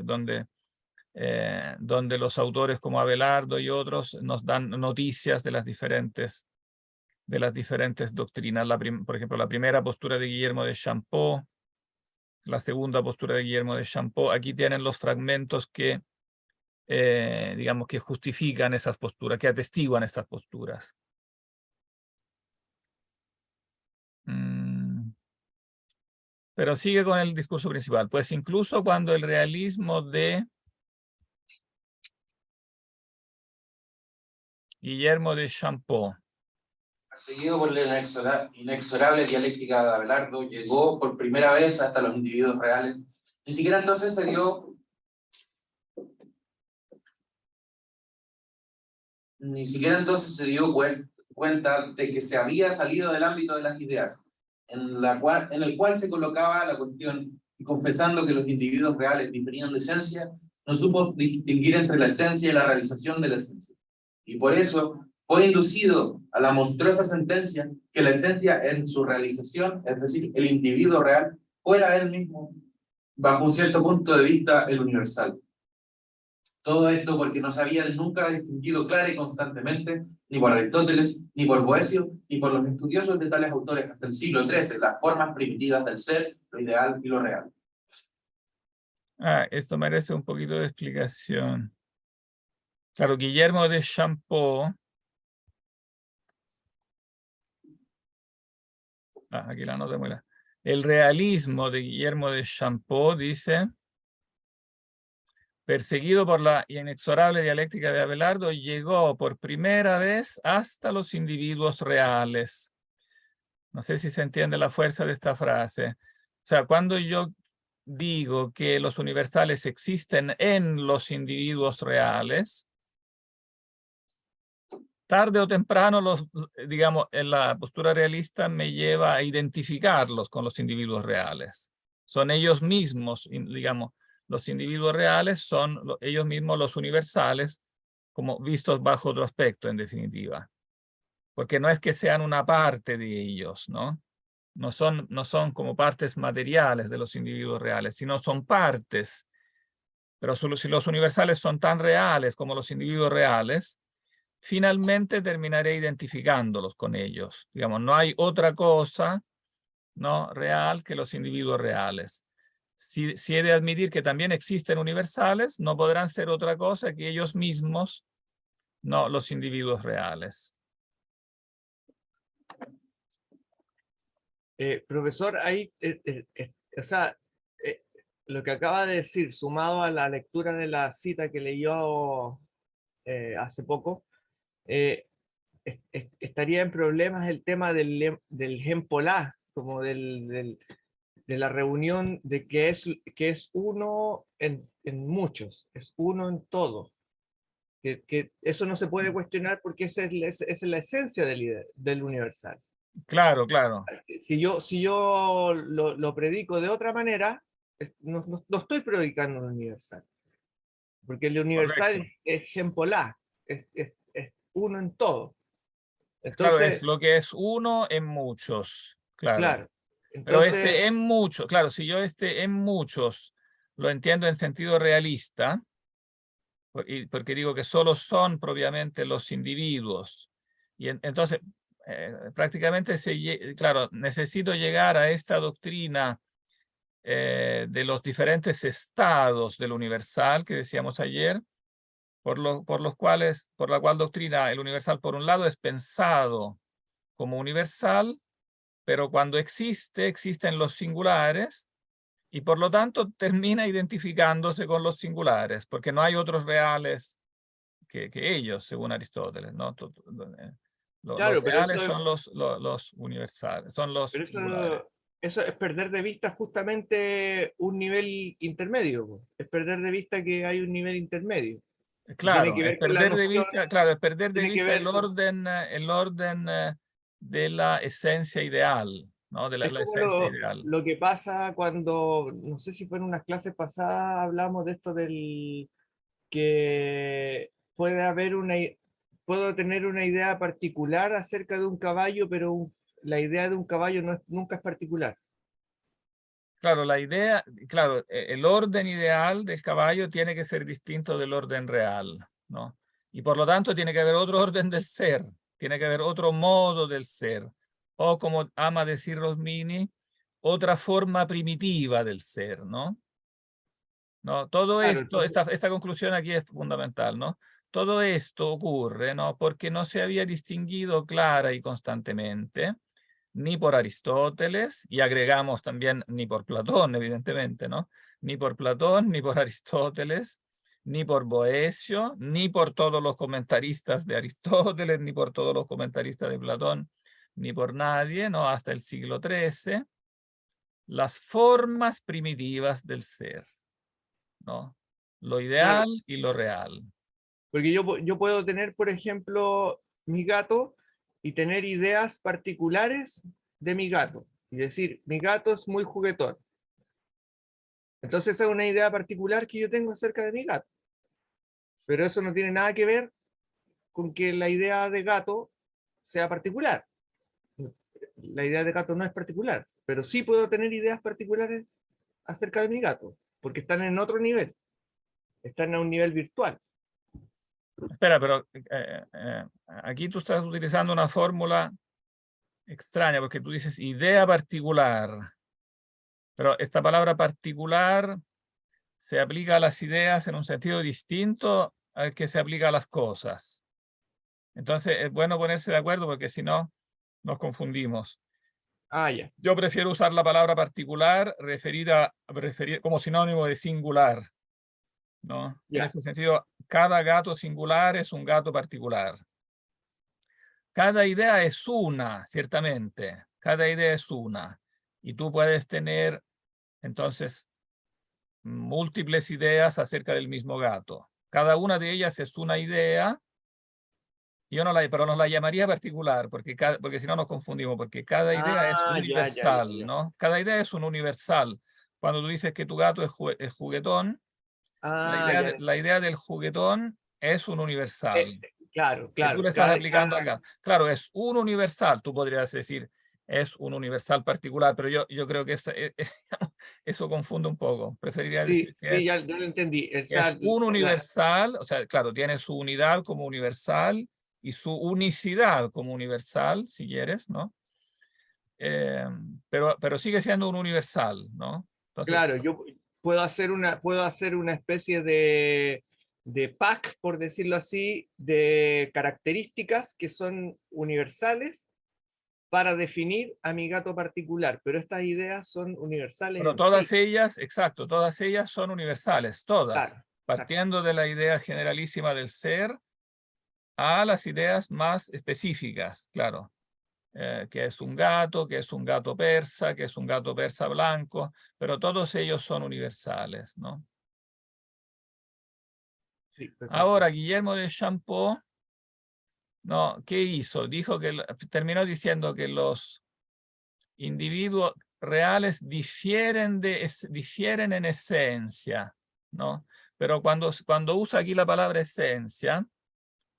Donde donde los autores como Abelardo y otros nos dan noticias de las diferentes doctrinas. Por ejemplo, la primera postura de Guillermo de Champeaux, la segunda postura de Guillermo de Champeaux. Aquí tienen los fragmentos que, digamos, que justifican esas posturas, que atestiguan estas posturas. Pero sigue con el discurso principal. Pues incluso cuando el realismo de Guillermo de Champeaux, Perseguido por la inexorable dialéctica de Abelardo, llegó por primera vez hasta los individuos reales. Ni siquiera entonces se dio cuenta de que se había salido del ámbito de las ideas, en el cual se colocaba la cuestión, y confesando que los individuos reales diferían de esencia, no supo distinguir entre la esencia y la realización de la esencia. Y por eso fue inducido a la monstruosa sentencia que la esencia en su realización, es decir, el individuo real, fuera él mismo, bajo un cierto punto de vista, el universal. Todo esto porque no se había nunca distinguido clara y constantemente, ni por Aristóteles, ni por Boecio, ni por los estudiosos de tales autores hasta el siglo XIII, las formas primitivas del ser, lo ideal y lo real. esto merece un poquito de explicación. Claro, Guillermo de Champeaux, aquí la nota muy larga. El realismo de Guillermo de Champeaux dice: perseguido por la inexorable dialéctica de Abelardo, llegó por primera vez hasta los individuos reales. No sé si se entiende la fuerza de esta frase. O sea, cuando yo digo que los universales existen en los individuos reales, tarde o temprano, digamos, en la postura realista me lleva a identificarlos con los individuos reales. Son ellos mismos, digamos, los individuos reales son ellos mismos los universales, como vistos bajo otro aspecto, en definitiva. Porque no es que sean una parte de ellos, ¿no? No son como partes materiales de los individuos reales, sino son partes. Pero si los universales son tan reales como los individuos reales, finalmente terminaré identificándolos con ellos. Digamos, no hay otra cosa, ¿no?, real que los individuos reales. Si he de admitir que también existen universales, no podrán ser otra cosa que ellos mismos, no los individuos reales. Profesor, ahí, o sea, lo que acaba de decir, sumado a la lectura de la cita que leyó hace poco, estaría en problemas el tema del Hempolá, como de la reunión de que es uno en muchos, es uno en todo. Que eso no se puede cuestionar porque esa es la esencia del universal. Claro, claro. Si yo lo predico de otra manera, no estoy predicando un universal. Porque el universal Correcto. es Hempolá, es uno en todo. Claro, Entonces, es lo que es uno en muchos, claro. claro. Pero Entonces, en muchos, claro, si yo en muchos lo entiendo en sentido realista, porque digo que solo son propiamente los individuos, y entonces prácticamente, claro, necesito llegar a esta doctrina de los diferentes estados del universal que decíamos ayer, por la cual doctrina el universal, por un lado, es pensado como universal, pero cuando existen los singulares, y por lo tanto termina identificándose con los singulares, porque no hay otros reales que ellos, según Aristóteles, ¿no? Los claro, pero reales son los universales, son los singulares. eso es perder de vista justamente un nivel intermedio, po. Es perder de vista que hay un nivel intermedio. Y tiene Claro, que es ver con la perder de noción, vista, claro, es perder de tiene que vista ver, el orden de la esencia ideal, ¿no? De es la como esencia ideal. lo que pasa cuando, no sé si fue en unas clases pasadas, hablamos de esto que puedo tener una idea particular acerca de un caballo, pero la idea de un caballo nunca es particular. Claro, la idea, claro, el orden ideal del caballo tiene que ser distinto del orden real, ¿no? Y por lo tanto tiene que haber otro orden del ser, tiene que haber otro modo del ser, o como ama decir Rosmini, otra forma primitiva del ser, ¿no? ¿No? Todo Claro, esto, entonces, esta conclusión aquí es fundamental, ¿no? Todo esto ocurre, ¿no? Porque no se había distinguido clara y constantemente, ni por Aristóteles, y agregamos también ni por Platón, evidentemente, ¿no? Ni por Platón, ni por Aristóteles, ni por Boecio, ni por todos los comentaristas de Aristóteles, ni por todos los comentaristas de Platón, ni por nadie, ¿no? Hasta el siglo XIII, las formas primitivas del ser, ¿no? Lo claro, ideal y lo real. porque yo puedo tener, por ejemplo, mi gato y tener ideas particulares de mi gato. Y decir, mi gato es muy juguetón. Entonces esa es una idea particular que yo tengo acerca de mi gato. Pero eso no tiene nada que ver con que la idea de gato sea particular. La idea de gato no es particular, pero sí puedo tener ideas particulares acerca de mi gato, porque están en otro nivel, están a un nivel virtual. Espera, pero aquí tú estás utilizando una fórmula extraña, porque tú dices idea particular, pero esta palabra particular se aplica a las ideas en un sentido distinto al que se aplica a las cosas. Entonces es bueno ponerse de acuerdo porque si no nos confundimos. Ah, ya. Yo prefiero usar la palabra particular referida como sinónimo de singular, ¿no? En Ya. ese sentido, cada gato singular es un gato particular. Cada idea es una, ciertamente. Cada idea es una. Y tú puedes tener, entonces, múltiples ideas acerca del mismo gato. Cada una de ellas es una idea. Yo no la, pero no la llamaría particular, porque si no nos confundimos, porque cada idea es Ah, ya, ya, ya, universal, ya. ¿no? Cada idea es un universal. Cuando tú dices que tu gato es juguetón, Ah, ya. la idea del juguetón es un universal Claro, que tú claro. le estás aplicando acá. Claro, es un universal, tú podrías decir, es un universal particular, pero yo creo que eso confunde un poco. Preferiría Sí, decir sí, ya lo entendí. que es un universal, o sea, claro, tiene su unidad como universal y su unicidad como universal, si quieres, ¿no? Pero sigue siendo un universal, ¿no? Entonces, claro, yo puedo hacer una especie de pack, por decirlo así, de características que son universales para definir a mi gato particular, pero estas ideas son universales pero en sí. todas ellas, exacto, todas ellas son universales, todas, Claro, exacto. partiendo de la idea generalísima del ser a las ideas más específicas, claro, que es un gato, que es un gato persa, que es un gato persa blanco, pero todos ellos son universales, ¿no? Sí, perfecto. Ahora, Guillermo de Champeau, ¿no? ¿Qué hizo? Dijo que terminó diciendo que los individuos reales difieren en esencia, ¿no? Pero cuando usa aquí la palabra esencia,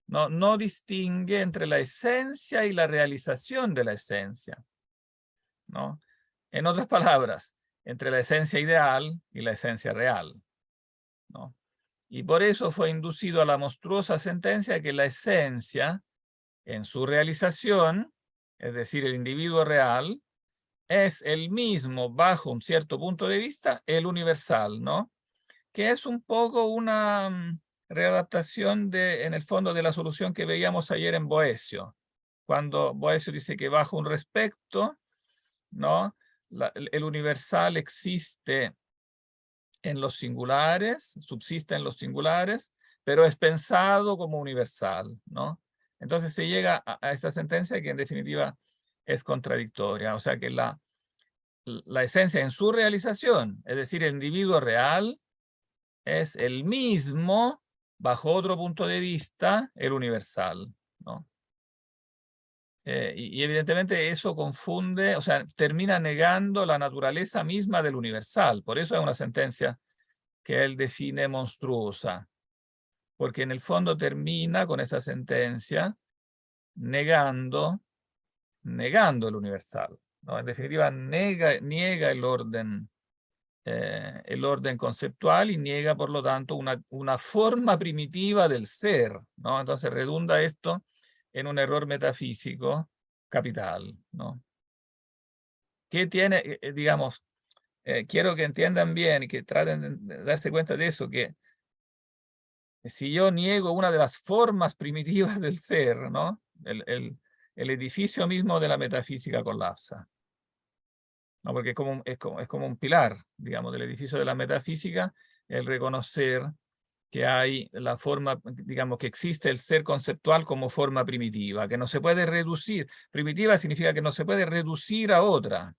no distingue entre la esencia y la realización de la esencia, ¿no? En otras palabras, entre la esencia ideal y la esencia real, ¿no? Y por eso fue inducido a la monstruosa sentencia que la esencia, en su realización, es decir, el individuo real, es el mismo, bajo un cierto punto de vista, el universal, ¿no? Que es un poco una readaptación en el fondo, de la solución que veíamos ayer en Boecio, cuando Boecio dice que bajo un respecto, ¿no? El universal existe en los singulares, subsiste en los singulares, pero es pensado como universal, ¿no? Entonces se llega a esta sentencia que en definitiva es contradictoria, o sea que la esencia en su realización, es decir, el individuo real, es el mismo, bajo otro punto de vista, el universal, ¿no? Y evidentemente eso confunde, o sea, termina negando la naturaleza misma del universal. Por eso es una sentencia que él define monstruosa, porque en el fondo termina con esa sentencia negando el universal, ¿no? En definitiva, niega el orden el orden conceptual y niega, por lo tanto, una forma primitiva del ser, ¿no? Entonces redunda esto en un error metafísico capital, ¿no? ¿Qué tiene, digamos, quiero que entiendan bien y que traten de darse cuenta de eso, que si yo niego una de las formas primitivas del ser, ¿no? El edificio mismo de la metafísica colapsa. ¿No? Porque es como un pilar, digamos, del edificio de la metafísica, el reconocer que hay la forma, digamos, que existe el ser conceptual como forma primitiva, que no se puede reducir. Primitiva significa que no se puede reducir a otra,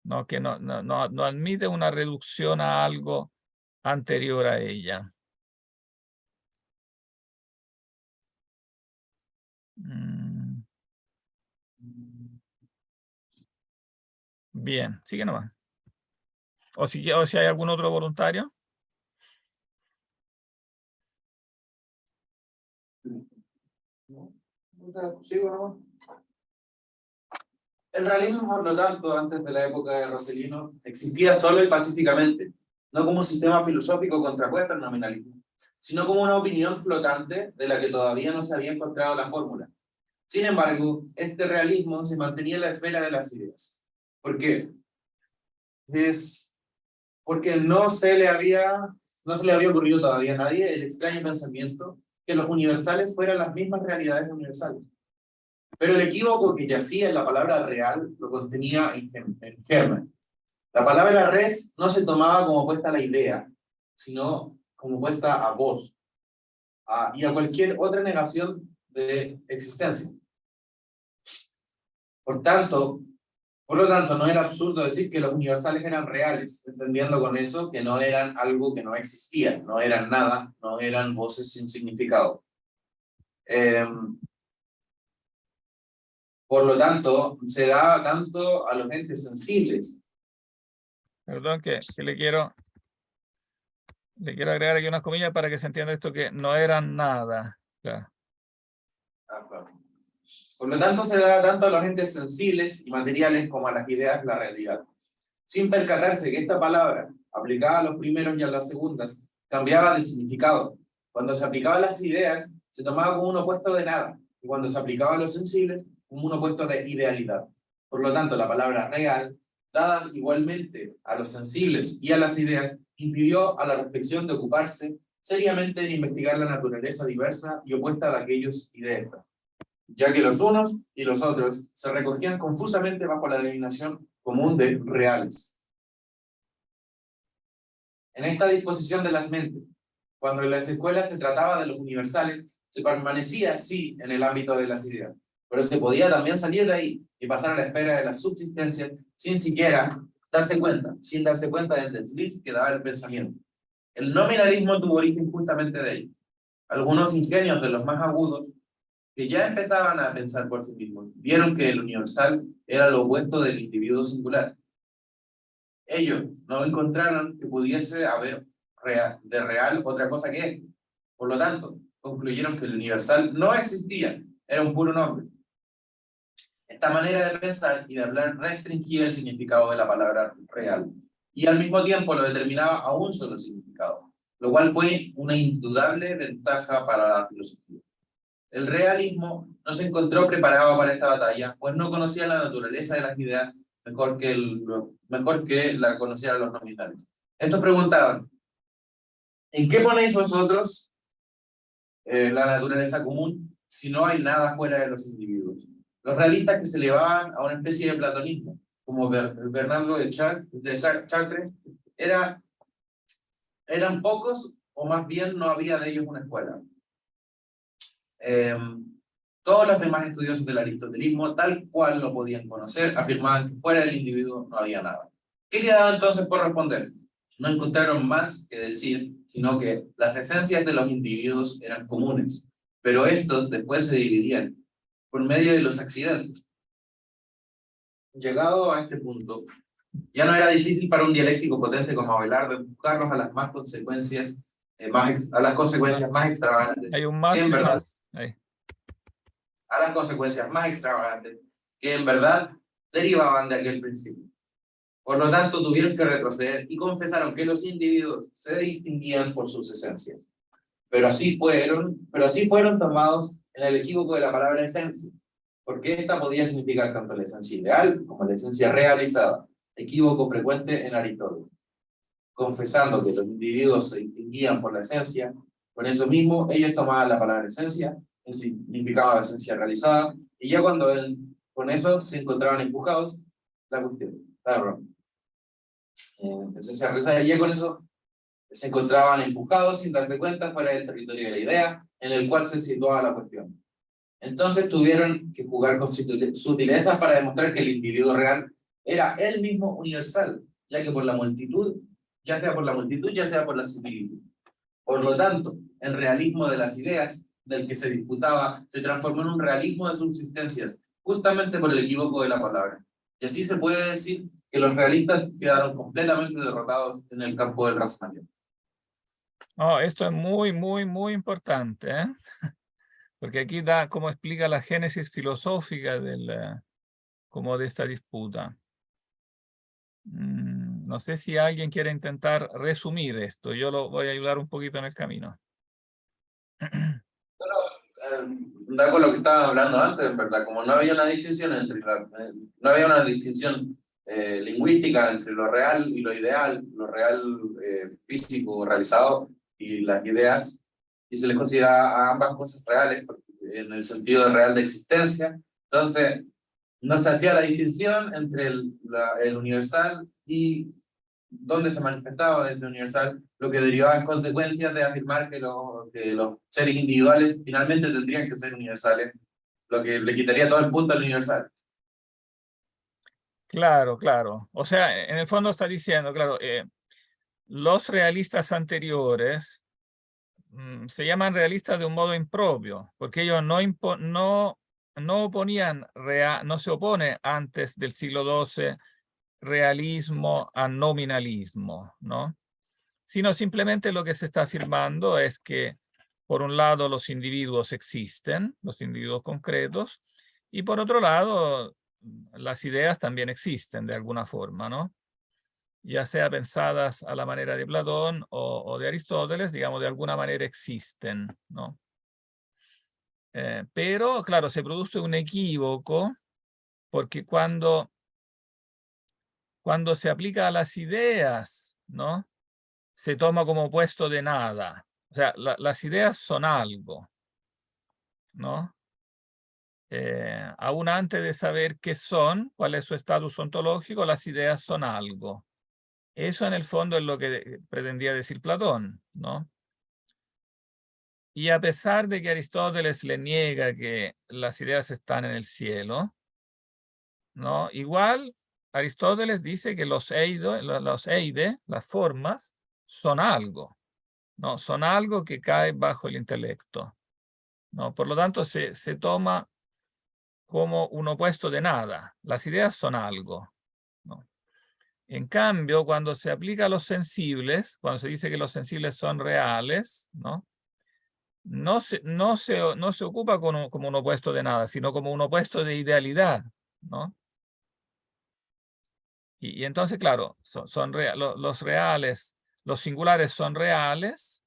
¿no? Que no admite una reducción a algo anterior a ella. Bien, sigue nomás. O si hay algún otro voluntario. Sigo nomás. El realismo, por lo tanto, antes de la época de Rossellino, existía solo y pacíficamente, no como un sistema filosófico contrapuesto al nominalismo, sino como una opinión flotante de la que todavía no se había encontrado la fórmula. Sin embargo, este realismo se mantenía en la esfera de las ideas. ¿Por qué? Porque no se le había ocurrido todavía a nadie el extraño pensamiento que los universales fueran las mismas realidades universales. Pero el equívoco que yacía en la palabra real lo contenía en germen. La palabra res no se tomaba como puesta a la idea, sino como puesta a voz, y a cualquier otra negación de existencia. Por lo tanto, no era absurdo decir que los universales eran reales, entendiendo con eso que no eran algo que no existía, no eran nada, no eran voces sin significado. Por lo tanto, se da tanto a los entes sensibles. Perdón, que le quiero agregar aquí unas comillas para que se entienda esto, que no eran nada. Claro. Por lo tanto, se da tanto a los entes sensibles y materiales como a las ideas la realidad, sin percatarse que esta palabra, aplicada a los primeros y a las segundas, cambiaba de significado. Cuando se aplicaba a las ideas, se tomaba como un opuesto de nada, y cuando se aplicaba a los sensibles, como un opuesto de idealidad. Por lo tanto, la palabra real, dada igualmente a los sensibles y a las ideas, impidió a la reflexión de ocuparse seriamente en investigar la naturaleza diversa y opuesta de aquellos y de esta, ya que los unos y los otros se recogían confusamente bajo la denominación común de reales. En esta disposición de las mentes, cuando en las escuelas se trataba de los universales, se permanecía así en el ámbito de las ideas, pero se podía también salir de ahí y pasar a la esfera de la subsistencia sin siquiera darse cuenta del desliz que daba el pensamiento. El nominalismo tuvo origen justamente de ahí. Algunos ingenios de los más agudos, que ya empezaban a pensar por sí mismos, vieron que el universal era lo opuesto del individuo singular. Ellos no encontraron que pudiese haber de real otra cosa que él. Por lo tanto, concluyeron que el universal no existía, era un puro nombre. Esta manera de pensar y de hablar restringía el significado de la palabra real, y al mismo tiempo lo determinaba a un solo significado, lo cual fue una indudable ventaja para la filosofía. El realismo no se encontró preparado para esta batalla, pues no conocía la naturaleza de las ideas mejor que la conocían los nominales. Estos preguntaban: ¿en qué ponéis vosotros la naturaleza común si no hay nada fuera de los individuos? Los realistas, que se elevaban a una especie de platonismo, como Bernardo de Chartres, eran pocos, o más bien no había de ellos una escuela. Todos los demás estudiosos del aristotelismo, tal cual lo podían conocer, afirmaban que fuera del individuo no había nada. ¿Qué quedaba entonces por responder? No encontraron más que decir, sino que las esencias de los individuos eran comunes, pero estos después se dividían por medio de los accidentes. Llegado a este punto, ya no era difícil para un dialéctico potente como Abelardo empujarlos a las consecuencias más extravagantes. Hay un más en y verdad, más. Ahí. a las consecuencias más extravagantes que en verdad derivaban de aquel principio. Por lo tanto, tuvieron que retroceder y confesaron que los individuos se distinguían por sus esencias. Pero así fueron tomados en el equívoco de la palabra esencia, porque esta podía significar tanto la esencia ideal como la esencia realizada, equívoco frecuente en Aristóteles. Confesando que los individuos se distinguían por la esencia, por eso mismo ellos tomaban la palabra esencia, que significaba la esencia realizada, y ya cuando con eso se encontraban empujados, la cuestión, la broma. Esencia realizada, y ya con eso se encontraban empujados sin darse cuenta fuera del territorio de la idea en el cual se situaba la cuestión. Entonces tuvieron que jugar con sutilezas para demostrar que el individuo real era él mismo universal, ya que por la multitud, ya sea por la multitud, ya sea por la similitud. Por lo tanto, el realismo de las ideas del que se disputaba se transformó en un realismo de subsistencias, justamente por el equívoco de la palabra. Y así se puede decir que los realistas quedaron completamente derrotados en el campo del razonamiento. Oh, esto es muy importante, ¿eh? Porque aquí da cómo explica la génesis filosófica como de esta disputa. No sé si alguien quiere intentar resumir esto. Yo lo voy a ayudar un poquito en el camino. Da con lo que estaba hablando antes, en verdad, como no había una distinción no había una distinción lingüística entre lo real y lo ideal, lo real físico realizado y las ideas, y se les considera a ambas cosas reales en el sentido de real de existencia. Entonces no se hacía la distinción entre el universal y dónde se manifestaba ese universal, lo que derivaba en consecuencias de afirmar que los seres individuales finalmente tendrían que ser universales, lo que le quitaría todo el punto al universal. Claro, claro. O sea, en el fondo está diciendo, claro, los realistas anteriores se llaman realistas de un modo impropio, porque ellos no oponían, no se opone antes del siglo XII realismo a nominalismo, ¿no? Sino simplemente lo que se está afirmando es que, por un lado, los individuos existen, los individuos concretos, y por otro lado, las ideas también existen de alguna forma, ¿no? Ya sea pensadas a la manera de Platón o de Aristóteles, digamos, de alguna manera existen, ¿no? Pero, claro, se produce un equívoco porque cuando se aplica a las ideas, ¿no? Se toma como puesto de nada. O sea, las ideas son algo, ¿no? Aún antes de saber qué son, cuál es su estatus ontológico, las ideas son algo. Eso en el fondo es lo que pretendía decir Platón, ¿no? Y a pesar de que Aristóteles le niega que las ideas están en el cielo, ¿no? Igual Aristóteles dice que los eide, las formas, son algo, ¿no? Son algo que cae bajo el intelecto, ¿no? Por lo tanto, se toma como un opuesto de nada. Las ideas son algo, ¿no? En cambio, cuando se aplica a los sensibles, cuando se dice que los sensibles son reales, ¿no? No se ocupa como un opuesto de nada, sino como un opuesto de idealidad, ¿no? Y entonces, claro, los reales, los singulares son reales,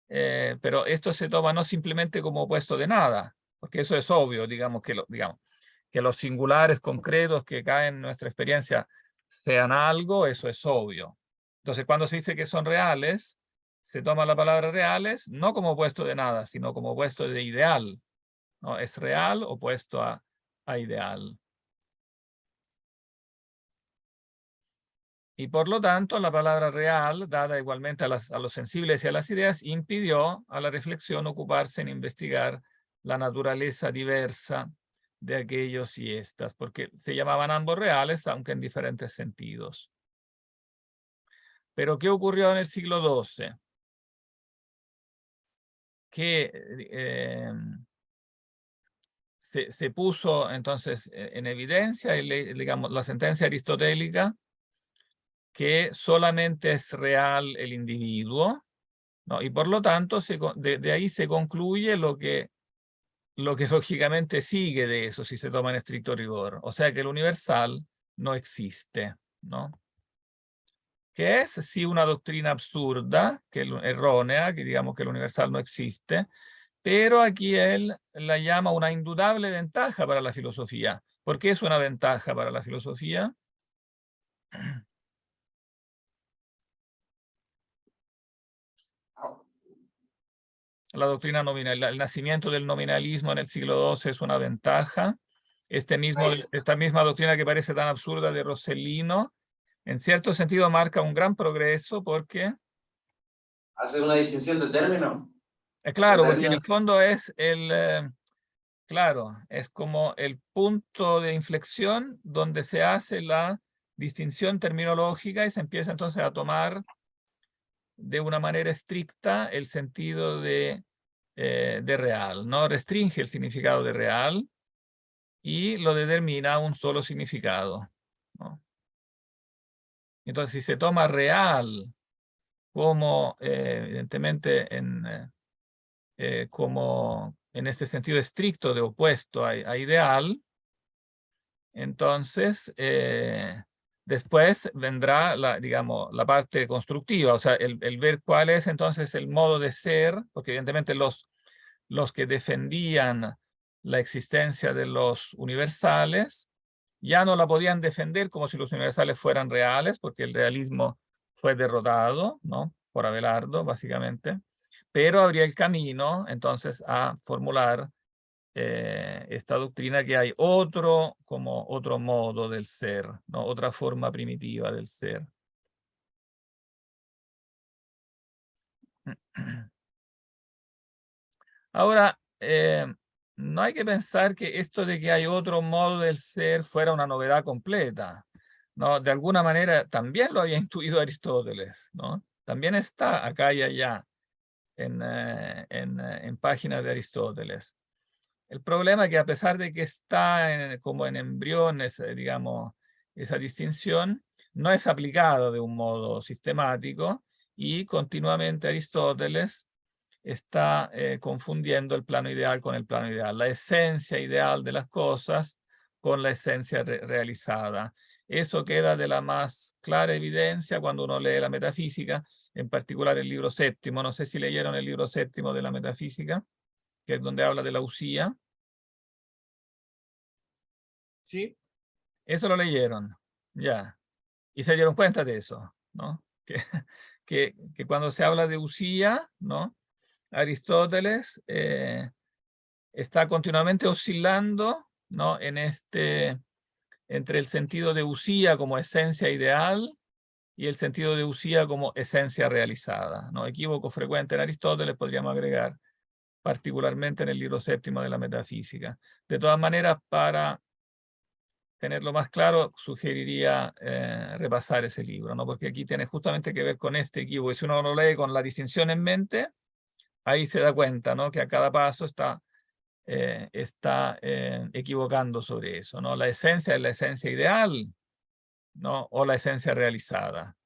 pero esto se toma no simplemente como opuesto de nada, porque eso es obvio, digamos que los singulares concretos que caen en nuestra experiencia sean algo, eso es obvio. Entonces, cuando se dice que son reales, se toma la palabra reales no como opuesto de nada, sino como opuesto de ideal, ¿no? Es real opuesto a ideal. Y por lo tanto, la palabra real, dada igualmente a los sensibles y a las ideas, impidió a la reflexión ocuparse en investigar la naturaleza diversa de aquellos y estas, porque se llamaban ambos reales, aunque en diferentes sentidos. Pero ¿qué ocurrió en el siglo XII? Que se puso entonces en evidencia, digamos, la sentencia aristotélica, que solamente es real el individuo, ¿no? Y por lo tanto de ahí se concluye lo que lógicamente sigue de eso si se toma en estricto rigor. O sea que el universal no existe, ¿no? que es sí una doctrina absurda, errónea, que digamos que el universal no existe, pero aquí él la llama una indudable ventaja para la filosofía. ¿Por qué es una ventaja para la filosofía? La doctrina nominal, el nacimiento del nominalismo en el siglo XII es una ventaja. Esta misma doctrina que parece tan absurda de Rossellino, en cierto sentido marca un gran progreso porque... Hace una distinción de términos. claro, porque en el fondo es claro, es como el punto de inflexión donde se hace la distinción terminológica y se empieza entonces a tomar de una manera estricta el sentido de real, ¿no? Restringe el significado de real y lo determina a un solo significado, ¿no? Entonces, si se toma real como, evidentemente, como en este sentido estricto de opuesto a ideal, entonces después vendrá digamos, la parte constructiva, o sea, el ver cuál es entonces el modo de ser, porque evidentemente los que defendían la existencia de los universales ya no la podían defender como si los universales fueran reales, porque el realismo fue derrotado, ¿no? Por Abelardo, básicamente. Pero habría el camino, entonces, a formular esta doctrina que hay como otro modo del ser, ¿no? Otra forma primitiva del ser. Ahora, no hay que pensar que esto de que hay otro modo del ser fuera una novedad completa, ¿no? De alguna manera también lo había intuido Aristóteles, ¿no? También está acá y allá en páginas de Aristóteles. El problema es que a pesar de que está como en embriones, digamos, esa distinción, no es aplicada de un modo sistemático y continuamente Aristóteles está confundiendo el plano ideal con el plano ideal, la esencia ideal de las cosas con la esencia realizada. Eso queda de la más clara evidencia cuando uno lee la metafísica, en particular el libro séptimo. No sé si leyeron el libro séptimo de la metafísica, que es donde habla de la usía. Sí. Eso lo leyeron, ya. Y se dieron cuenta de eso, ¿no? Que cuando se habla de usía, ¿no? Aristóteles está continuamente oscilando, ¿no? entre el sentido de usía como esencia ideal y el sentido de usía como esencia realizada, ¿no? Equívoco frecuente en Aristóteles, podríamos agregar, particularmente en el libro séptimo de la metafísica. De todas maneras, para tenerlo más claro, sugeriría repasar ese libro, ¿no? Porque aquí tiene justamente que ver con este equívoco. Y si uno lo lee con la distinción en mente, ahí se da cuenta, ¿no? Que a cada paso está equivocando sobre eso, ¿no? La esencia es la esencia ideal, ¿no? O la esencia realizada.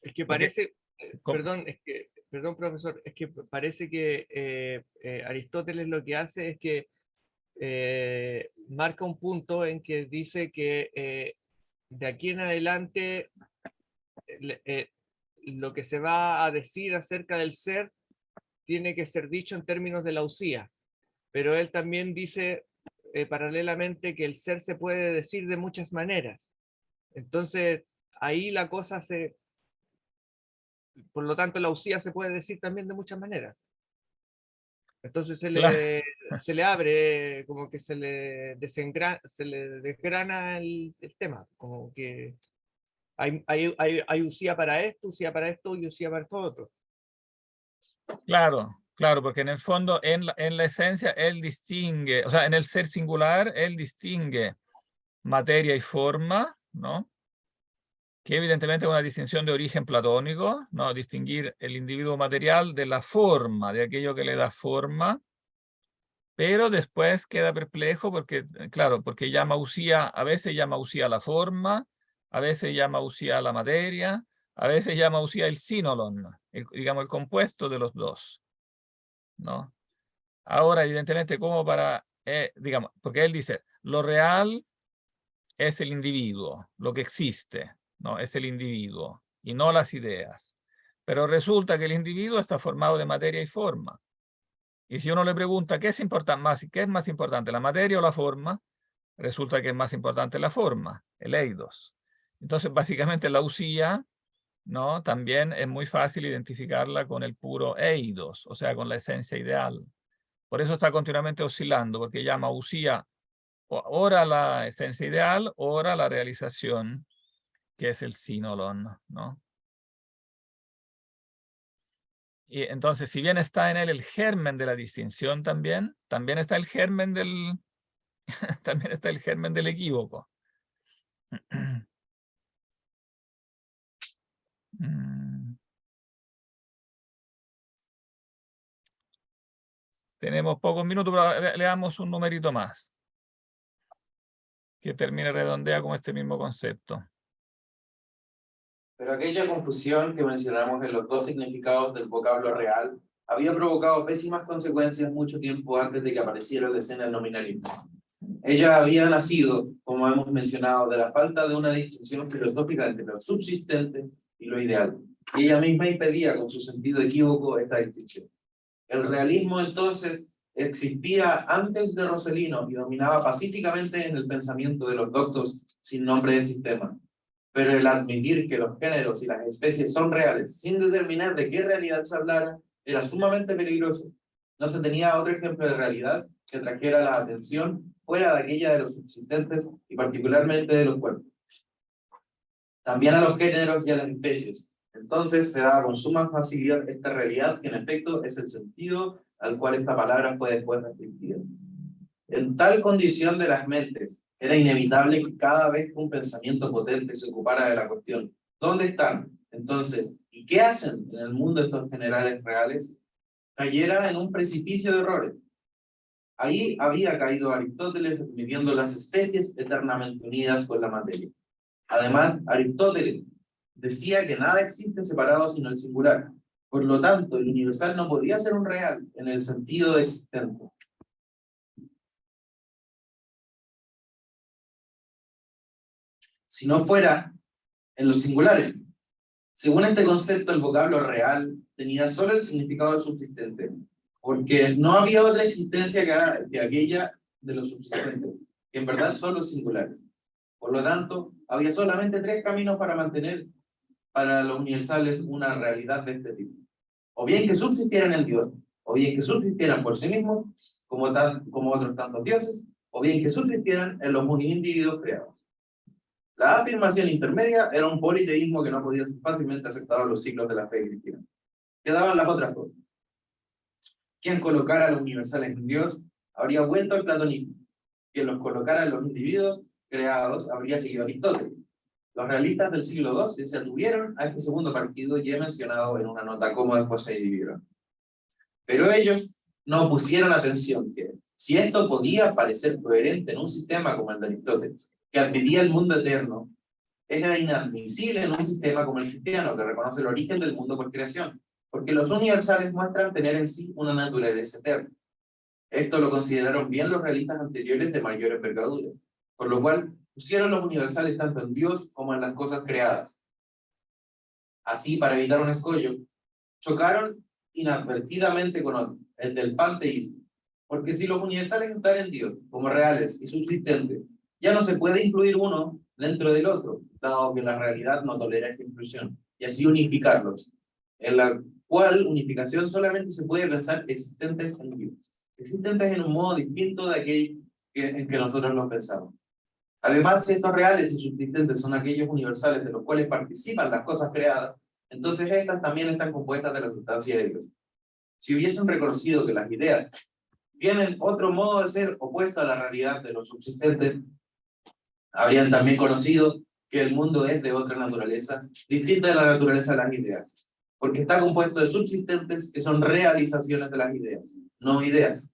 Es que Porque, parece, perdón, profesor, es que parece que Aristóteles lo que hace es que marca un punto en que dice que de aquí en adelante lo que se va a decir acerca del ser tiene que ser dicho en términos de la usía, pero él también dice paralelamente que el ser se puede decir de muchas maneras. Entonces, ahí la cosa por lo tanto, la usía se puede decir también de muchas maneras. Entonces claro, se le abre, como que se le desgrana el tema, como que hay usía para esto y usía para esto otro. claro, porque en el fondo, en la esencia, él distingue, o sea, en el ser singular, él distingue materia y forma, ¿no? Que evidentemente es una distinción de origen platónico, ¿no? Distinguir el individuo material de la forma, de aquello que le da forma, pero después queda perplejo porque, claro, porque llama usía, a veces llama usía a la forma, a veces llama usía a la materia, a veces llama usía el sínolon, digamos, el compuesto de los dos, ¿no? Ahora, evidentemente, como para, digamos, porque él dice, lo real es el individuo, lo que existe, ¿no? Es el individuo. y no las ideas. Pero resulta que el individuo está formado de materia y forma. Y si uno le pregunta qué es más importante, la materia o la forma, resulta que es más importante la forma, el eidos. Entonces, básicamente la usía, ¿no? También es muy fácil identificarla con el puro eidos, o sea, con la esencia ideal. Por eso está continuamente oscilando, porque llama usía ora la esencia ideal, ora la realización, que es el sínolon, ¿no? Y entonces, si bien está en él el germen de la distinción también está el germen del, también está el germen del equívoco. Tenemos pocos minutos, pero le damos un numerito más, que termine redondea con este mismo concepto. Pero aquella confusión que mencionamos en los dos significados del vocablo real había provocado pésimas consecuencias mucho tiempo antes de que apareciera la escena del nominalismo. Ella había nacido, como hemos mencionado, de la falta de una distinción filosófica entre lo subsistente y lo ideal. Y ella misma impedía con su sentido equívoco esta distinción. El realismo entonces existía antes de Rossellino y dominaba pacíficamente en el pensamiento de los doctos sin nombre de sistema. Pero el admitir que los géneros y las especies son reales sin determinar de qué realidad se hablara era sumamente peligroso. No se tenía otro ejemplo de realidad que trajera la atención fuera de aquella de los subsistentes y particularmente de los cuerpos. También a los géneros y a las especies. Entonces se daba con suma facilidad esta realidad que en efecto es el sentido al cual esta palabra fue después restringida. En tal condición de las mentes, era inevitable que cada vez que un pensamiento potente se ocupara de la cuestión, ¿dónde están? Entonces, ¿y qué hacen en el mundo estos generales reales? Cayera en un precipicio de errores. Ahí había caído Aristóteles admitiendo las especies eternamente unidas con la materia. Además, Aristóteles decía que nada existe separado sino el singular. Por lo tanto, el universal no podía ser un real en el sentido de existente. Si no fuera en los singulares. Según este concepto, el vocablo real tenía solo el significado del subsistente, porque no había otra existencia que aquella de los subsistentes, que en verdad son los singulares. Por lo tanto, había solamente tres caminos para mantener para los universales una realidad de este tipo. O bien que subsistieran en Dios, o bien que subsistieran por sí mismos, como otros tantos dioses, o bien que subsistieran en los individuos creados. La afirmación intermedia era un politeísmo que no podía ser fácilmente aceptado en los siglos de la fe cristiana. Quedaban las otras dos. Quien colocara a los universales en Dios habría vuelto al platonismo. Quien los colocara en los individuos creados habría seguido a Aristóteles. Los realistas del siglo II se atuvieron a este segundo partido y he mencionado en una nota cómo después se dividieron. Pero ellos no pusieron atención que, si esto podía parecer coherente en un sistema como el de Aristóteles, que admitía el mundo eterno, era inadmisible en un sistema como el cristiano, que reconoce el origen del mundo por creación, porque los universales muestran tener en sí una naturaleza eterna. Esto lo consideraron bien los realistas anteriores de mayor envergadura, por lo cual pusieron los universales tanto en Dios como en las cosas creadas. Así, para evitar un escollo, chocaron inadvertidamente con otro, el del panteísmo, porque si los universales están en Dios como reales y subsistentes, ya no se puede incluir uno dentro del otro, dado que la realidad no tolera esta inclusión, y así unificarlos, en la cual unificación solamente se puede pensar existentes en Dios, existentes en un modo distinto de aquel en que nosotros los pensamos. Además, si estos reales y subsistentes son aquellos universales de los cuales participan las cosas creadas, entonces estas también están compuestas de la sustancia de Dios. Si hubiesen reconocido que las ideas tienen otro modo de ser opuesto a la realidad de los subsistentes, habrían también conocido que el mundo es de otra naturaleza, distinta de la naturaleza de las ideas, porque está compuesto de subsistentes que son realizaciones de las ideas, no ideas.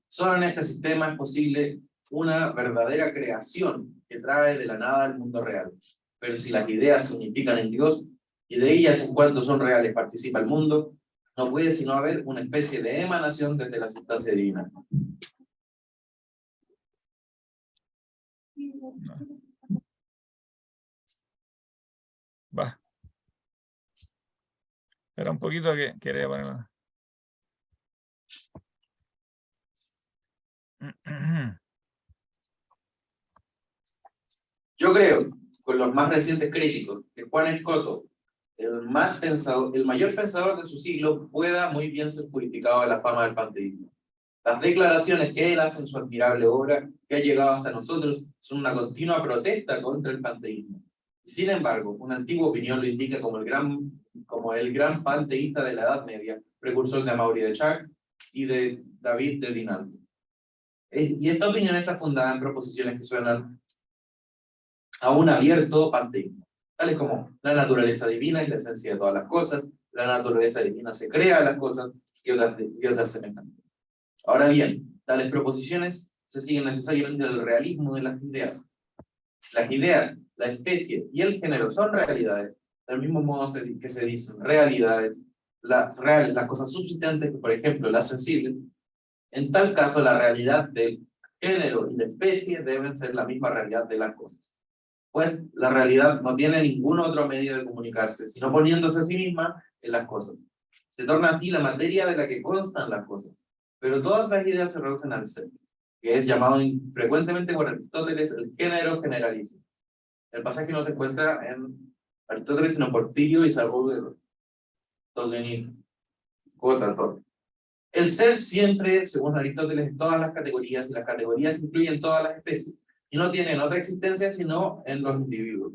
Solo en este sistema es posible una verdadera creación que trae de la nada al mundo real. Pero si las ideas se unifican en Dios, y de ellas en cuanto son reales participa el mundo, no puede sino haber una especie de emanación desde la sustancia divina. Va. Espera un poquito que quería ponerlo. Yo creo, con los más recientes críticos, que Juan Escoto, el mayor pensador de su siglo, pueda muy bien ser purificado de la fama del panteísmo. Las declaraciones que él hace en su admirable obra, que ha llegado hasta nosotros, son una continua protesta contra el panteísmo. Sin embargo, una antigua opinión lo indica como el gran panteísta de la Edad Media, precursor de Amaury de Chac y de David de Dinant. Y esta opinión está fundada en proposiciones que suenan a un abierto panteísmo, tales como la naturaleza divina y la esencia de todas las cosas, la naturaleza divina se crea las cosas y otras semejantes. Ahora bien, tales proposiciones se siguen necesariamente del realismo de las ideas. Las ideas, la especie y el género son realidades, del mismo modo que se dicen realidades, las cosas subsistentes, por ejemplo, las sensibles. En tal caso, la realidad del género y la especie deben ser la misma realidad de las cosas. Pues la realidad no tiene ningún otro medio de comunicarse, sino poniéndose a sí misma en las cosas. Se torna así la materia de la que constan las cosas. Pero todas las ideas se reducen al ser, que es llamado frecuentemente por Aristóteles el género generalísimo. El pasaje no se encuentra en Aristóteles, sino por Porfirio y Salvador de Togenit. El ser siempre, según Aristóteles, en todas las categorías, y las categorías incluyen todas las especies, y no tienen otra existencia sino en los individuos.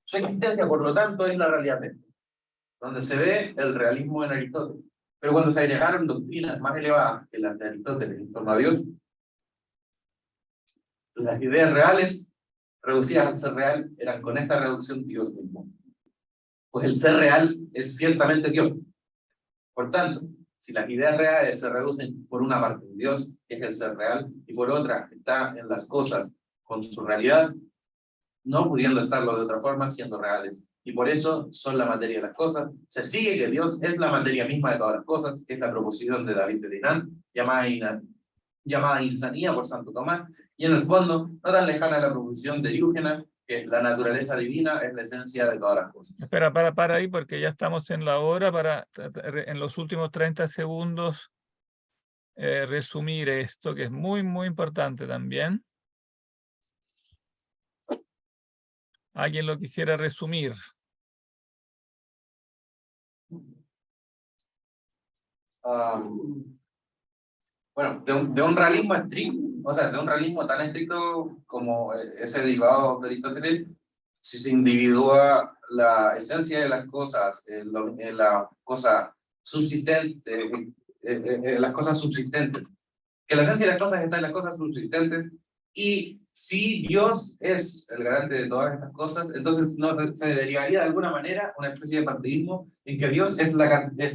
Su existencia, por lo tanto, es la realidad misma, donde se ve el realismo en Aristóteles. Pero cuando se agregaron doctrinas más elevadas que las de Aristóteles en torno a Dios, las ideas reales, reducidas al ser real, eran con esta reducción Dios mismo. Pues el ser real es ciertamente Dios. Por tanto, si las ideas reales se reducen por una parte en Dios, que es el ser real, y por otra está en las cosas con su realidad, no pudiendo estarlo de otra forma, siendo reales. Y por eso son la materia de las cosas. Se sigue que Dios es la materia misma de todas las cosas, que es la proposición de David de Dinant, llamada insanía por Santo Tomás, y en el fondo, no tan lejana a la proposición de Diógenes, que la naturaleza divina es la esencia de todas las cosas. Espera, para ahí, porque ya estamos en la hora, para en los últimos 30 segundos resumir esto, que es muy, muy importante también. ¿Alguien lo quisiera resumir? Bueno, de un realismo estricto, o sea, de un realismo tan estricto como ese derivado de Aristóteles, si se individúa la esencia de las cosas, en la cosa subsistente, las cosas subsistentes, que la esencia de las cosas está en las cosas subsistentes, y si Dios es el garante de todas estas cosas, entonces no, se derivaría de alguna manera una especie de panteísmo en que Dios es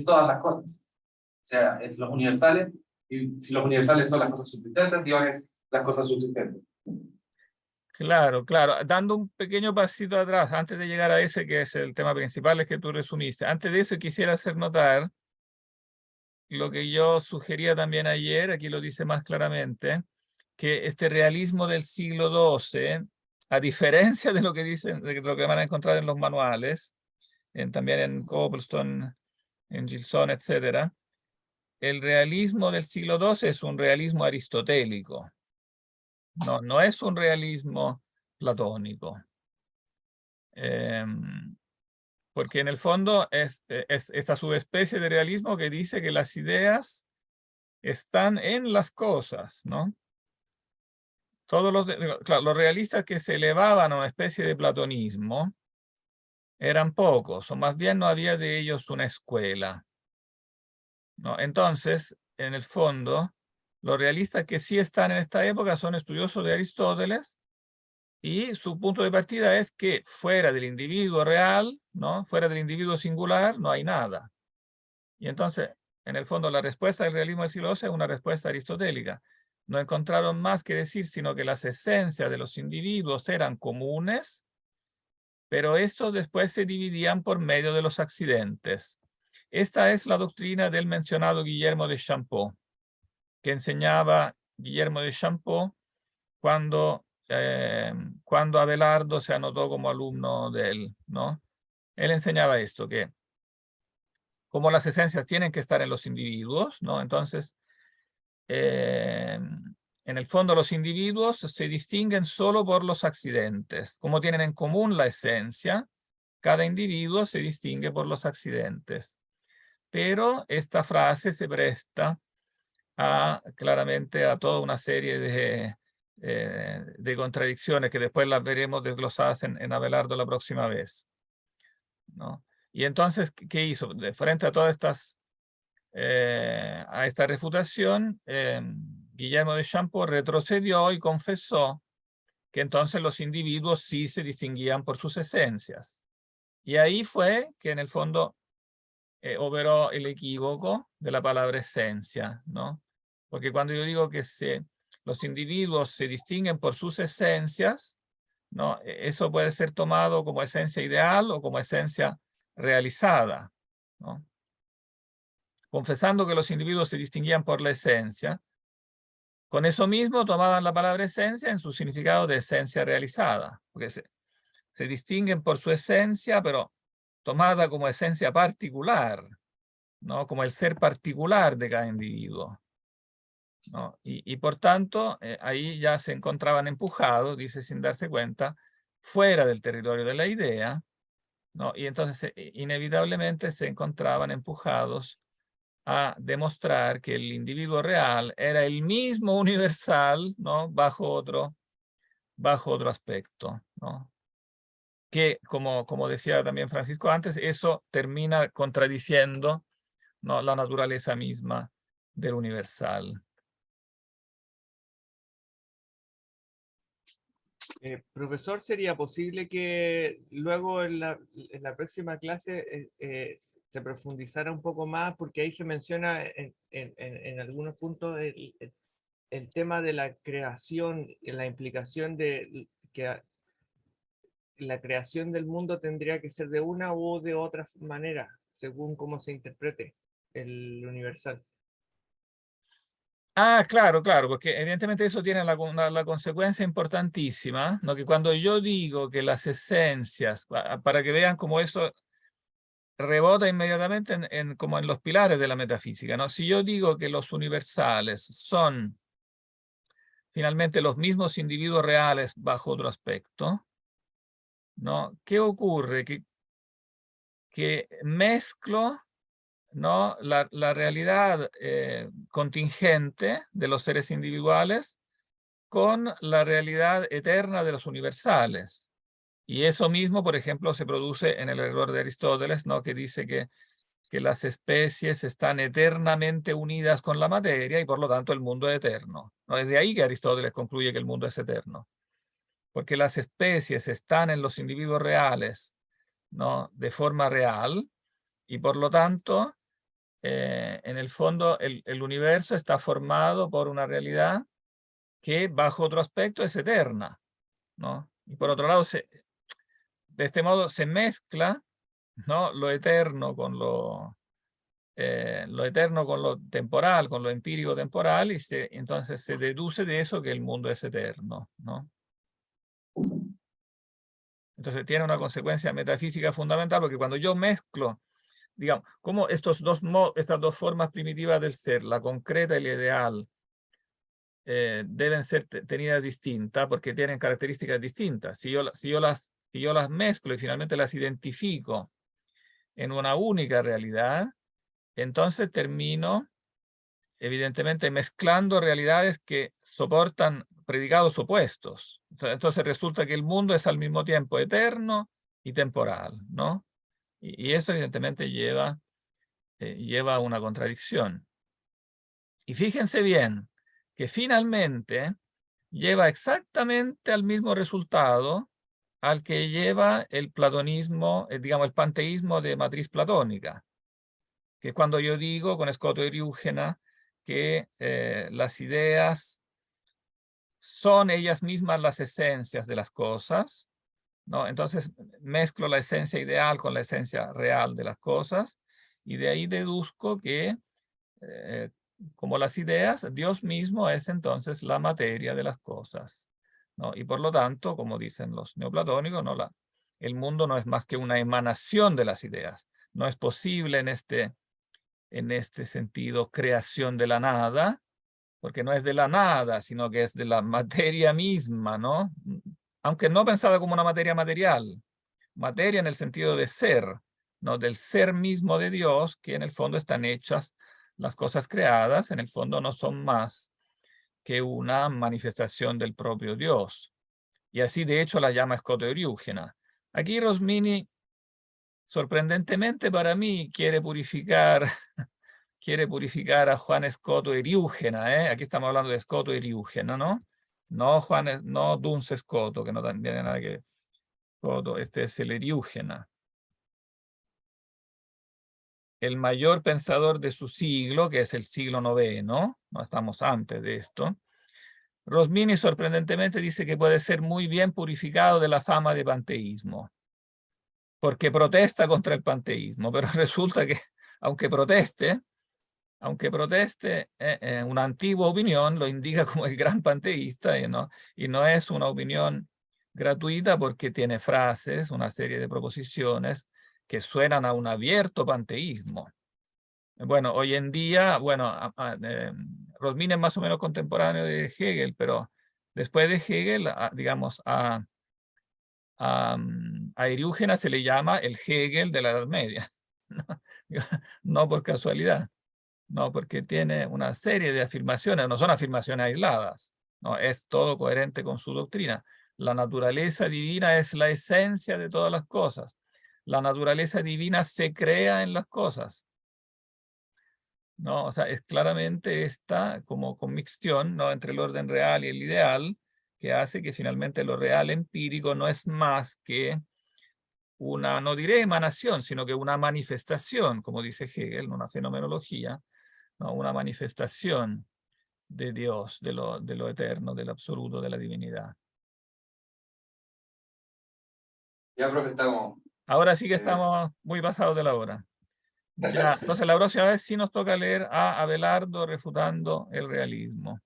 todas las cosas, o sea, es los universales, y si los universales son las cosas subsistentes, Dios es las cosas subsistentes. Claro, claro. Dando un pequeño pasito atrás, antes de llegar a ese, que es el tema principal, es que tú resumiste. Antes de eso, quisiera hacer notar lo que yo sugería también ayer, aquí lo dice más claramente, que este realismo del siglo XII, a diferencia de lo que dicen, de lo que van a encontrar en los manuales, también en Copleston, en Gilson, etcétera, el realismo del siglo XII es un realismo aristotélico. No es un realismo platónico. Porque en el fondo es esta subespecie de realismo que dice que las ideas están en las cosas, ¿no? Todos los realistas que se elevaban a una especie de platonismo eran pocos, o más bien no había de ellos una escuela, ¿no? Entonces, en el fondo, los realistas que sí están en esta época son estudiosos de Aristóteles, y su punto de partida es que fuera del individuo real, ¿no? Fuera del individuo singular, no hay nada. Y entonces, en el fondo, la respuesta del realismo del siglo XII es una respuesta aristotélica. No encontraron más que decir, sino que las esencias de los individuos eran comunes, pero estos después se dividían por medio de los accidentes. Esta es la doctrina del mencionado Guillermo de Champeau, que enseñaba Guillermo de Champeau cuando Abelardo se anotó como alumno de él, ¿no? él enseñaba esto, que como las esencias tienen que estar en los individuos, ¿no? Entonces, en el fondo los individuos se distinguen solo por los accidentes. Como tienen en común la esencia, cada individuo se distingue por los accidentes. Pero esta frase se presta claramente a toda una serie de contradicciones que después las veremos desglosadas en Abelardo la próxima vez, ¿no? Y entonces, ¿qué hizo? Frente a todas estas, a esta refutación, Guillermo de Champeaux retrocedió y confesó que entonces los individuos sí se distinguían por sus esencias. Y ahí fue que en el fondo operó el equívoco de la palabra esencia, ¿no? Porque cuando yo digo que los individuos se distinguen por sus esencias, ¿no? Eso puede ser tomado como esencia ideal o como esencia realizada, ¿no? Confesando que los individuos se distinguían por la esencia, con eso mismo tomaban la palabra esencia en su significado de esencia realizada, porque se distinguen por su esencia, pero tomada como esencia particular, ¿no? Como el ser particular de cada individuo, ¿no? Y por tanto, ahí ya se encontraban empujados, dice sin darse cuenta, fuera del territorio de la idea, ¿no? Y entonces inevitablemente se encontraban empujados a demostrar que el individuo real era el mismo universal, ¿no? Bajo otro aspecto, ¿no? Que, como decía también Francisco antes, eso termina contradiciendo, ¿no? La naturaleza misma del universal. Profesor, ¿sería posible que luego en la próxima clase se profundizara un poco más? Porque ahí se menciona en algunos puntos el tema de la creación, la implicación de que la creación del mundo tendría que ser de una u de otra manera, según cómo se interprete el universal. Ah, claro, claro, porque evidentemente eso tiene la consecuencia importantísima, ¿no? Que cuando yo digo que las esencias, para que vean cómo eso rebota inmediatamente como en los pilares de la metafísica, ¿no? Si yo digo que los universales son finalmente los mismos individuos reales bajo otro aspecto, ¿no? ¿Qué ocurre? Que mezclo, ¿no? la realidad contingente de los seres individuales con la realidad eterna de los universales. Y eso mismo, por ejemplo, se produce en el error de Aristóteles, ¿no? Que dice que las especies están eternamente unidas con la materia y por lo tanto el mundo es eterno, ¿no? Es de ahí que Aristóteles concluye que el mundo es eterno, porque las especies están en los individuos reales, ¿no? De forma real y por lo tanto, en el fondo, el universo está formado por una realidad que bajo otro aspecto es eterna, ¿no? Y por otro lado, de este modo se mezcla, ¿no? Lo eterno con lo temporal, con lo empírico temporal, y entonces se deduce de eso que el mundo es eterno, ¿no? Entonces tiene una consecuencia metafísica fundamental, porque cuando yo mezclo, digamos, como estas dos formas primitivas del ser, la concreta y la ideal, deben ser tenidas distintas porque tienen características distintas. Si yo las mezclo y finalmente las identifico en una única realidad, entonces termino evidentemente mezclando realidades que soportan predicados opuestos. Entonces resulta que el mundo es al mismo tiempo eterno y temporal, ¿no? Y eso evidentemente lleva a una contradicción. Y fíjense bien que finalmente lleva exactamente al mismo resultado al que lleva el platonismo, digamos el panteísmo de matriz platónica, que es cuando yo digo con Escoto y Eriúgena que las ideas son ellas mismas las esencias de las cosas, ¿no? Entonces mezclo la esencia ideal con la esencia real de las cosas y de ahí deduzco que como las ideas, Dios mismo es entonces la materia de las cosas, ¿no? Y por lo tanto, como dicen los neoplatónicos, ¿no? el mundo no es más que una emanación de las ideas. No es posible en este sentido creación de la nada, porque no es de la nada, sino que es de la materia misma, ¿no? Aunque no pensada como una materia material, materia en el sentido de ser, ¿no? Del ser mismo de Dios, que en el fondo están hechas las cosas creadas, en el fondo no son más que una manifestación del propio Dios. Y así de hecho la llama escoto-eriúgena. Aquí Rosmini, sorprendentemente para mí, quiere purificar a Juan Escoto Eriúgena, ¿eh? Aquí estamos hablando de Escoto Eriúgena, ¿no? No Duns Escoto, que no tiene nada que ver. Escoto, este es el Eriúgena. El mayor pensador de su siglo, que es el siglo IX, no estamos antes de esto. Rosmini sorprendentemente dice que puede ser muy bien purificado de la fama de panteísmo, porque protesta contra el panteísmo, pero resulta que aunque proteste, una antigua opinión lo indica como el gran panteísta, y no es una opinión gratuita, porque tiene frases, una serie de proposiciones que suenan a un abierto panteísmo. Bueno, hoy en día, Rosmini es más o menos contemporáneo de Hegel, pero después de Hegel, digamos, a Eriúgena se le llama el Hegel de la Edad Media. No por casualidad. No, porque tiene una serie de afirmaciones, no son afirmaciones aisladas, no, es todo coherente con su doctrina. La naturaleza divina es la esencia de todas las cosas. La naturaleza divina se crea en las cosas. No, o sea, es claramente esta como convicción, ¿no?, entre el orden real y el ideal, que hace que finalmente lo real empírico no es más que una, no diré emanación, sino que una manifestación, como dice Hegel, una fenomenología, ¿no?, una manifestación de Dios, de lo eterno, del absoluto, de la divinidad. Ya, profe, estamos. Ahora sí que estamos muy pasados de la hora. Ya, entonces la próxima vez sí nos toca leer a Abelardo refutando el realismo.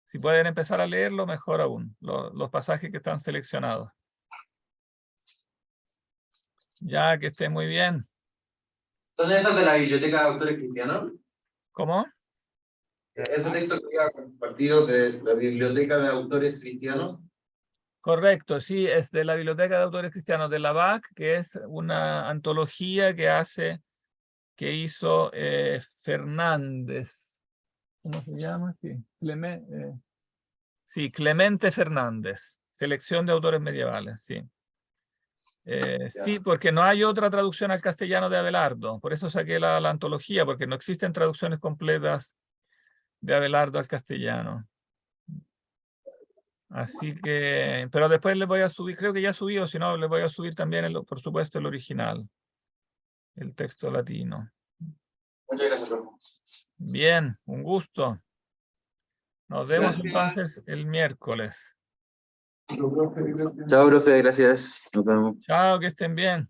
Si pueden empezar a leerlo, mejor aún, los pasajes que están seleccionados. Ya, que estén muy bien. ¿Son esas de la Biblioteca de Autores Cristianos? ¿Cómo? Ese texto que había compartido de la Biblioteca de Autores Cristianos. Correcto, sí, es de la Biblioteca de Autores Cristianos de la BAC, que es una antología que hizo Fernández. ¿Cómo se llama? Sí, Clemente Fernández, selección de autores medievales, sí. Sí, porque no hay otra traducción al castellano de Abelardo, por eso saqué la antología, porque no existen traducciones completas de Abelardo al castellano. Así que, pero después les voy a subir, creo que ya subí, o si no, les voy a subir también, por supuesto, el original, el texto latino. Muchas gracias, profe. Bien, un gusto. Nos vemos Gracias. entonces el miércoles. Chao, profe, gracias. Nos vemos. Chao, que estén bien.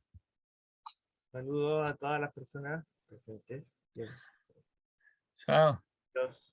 Saludos a todas las personas presentes. Chao. Los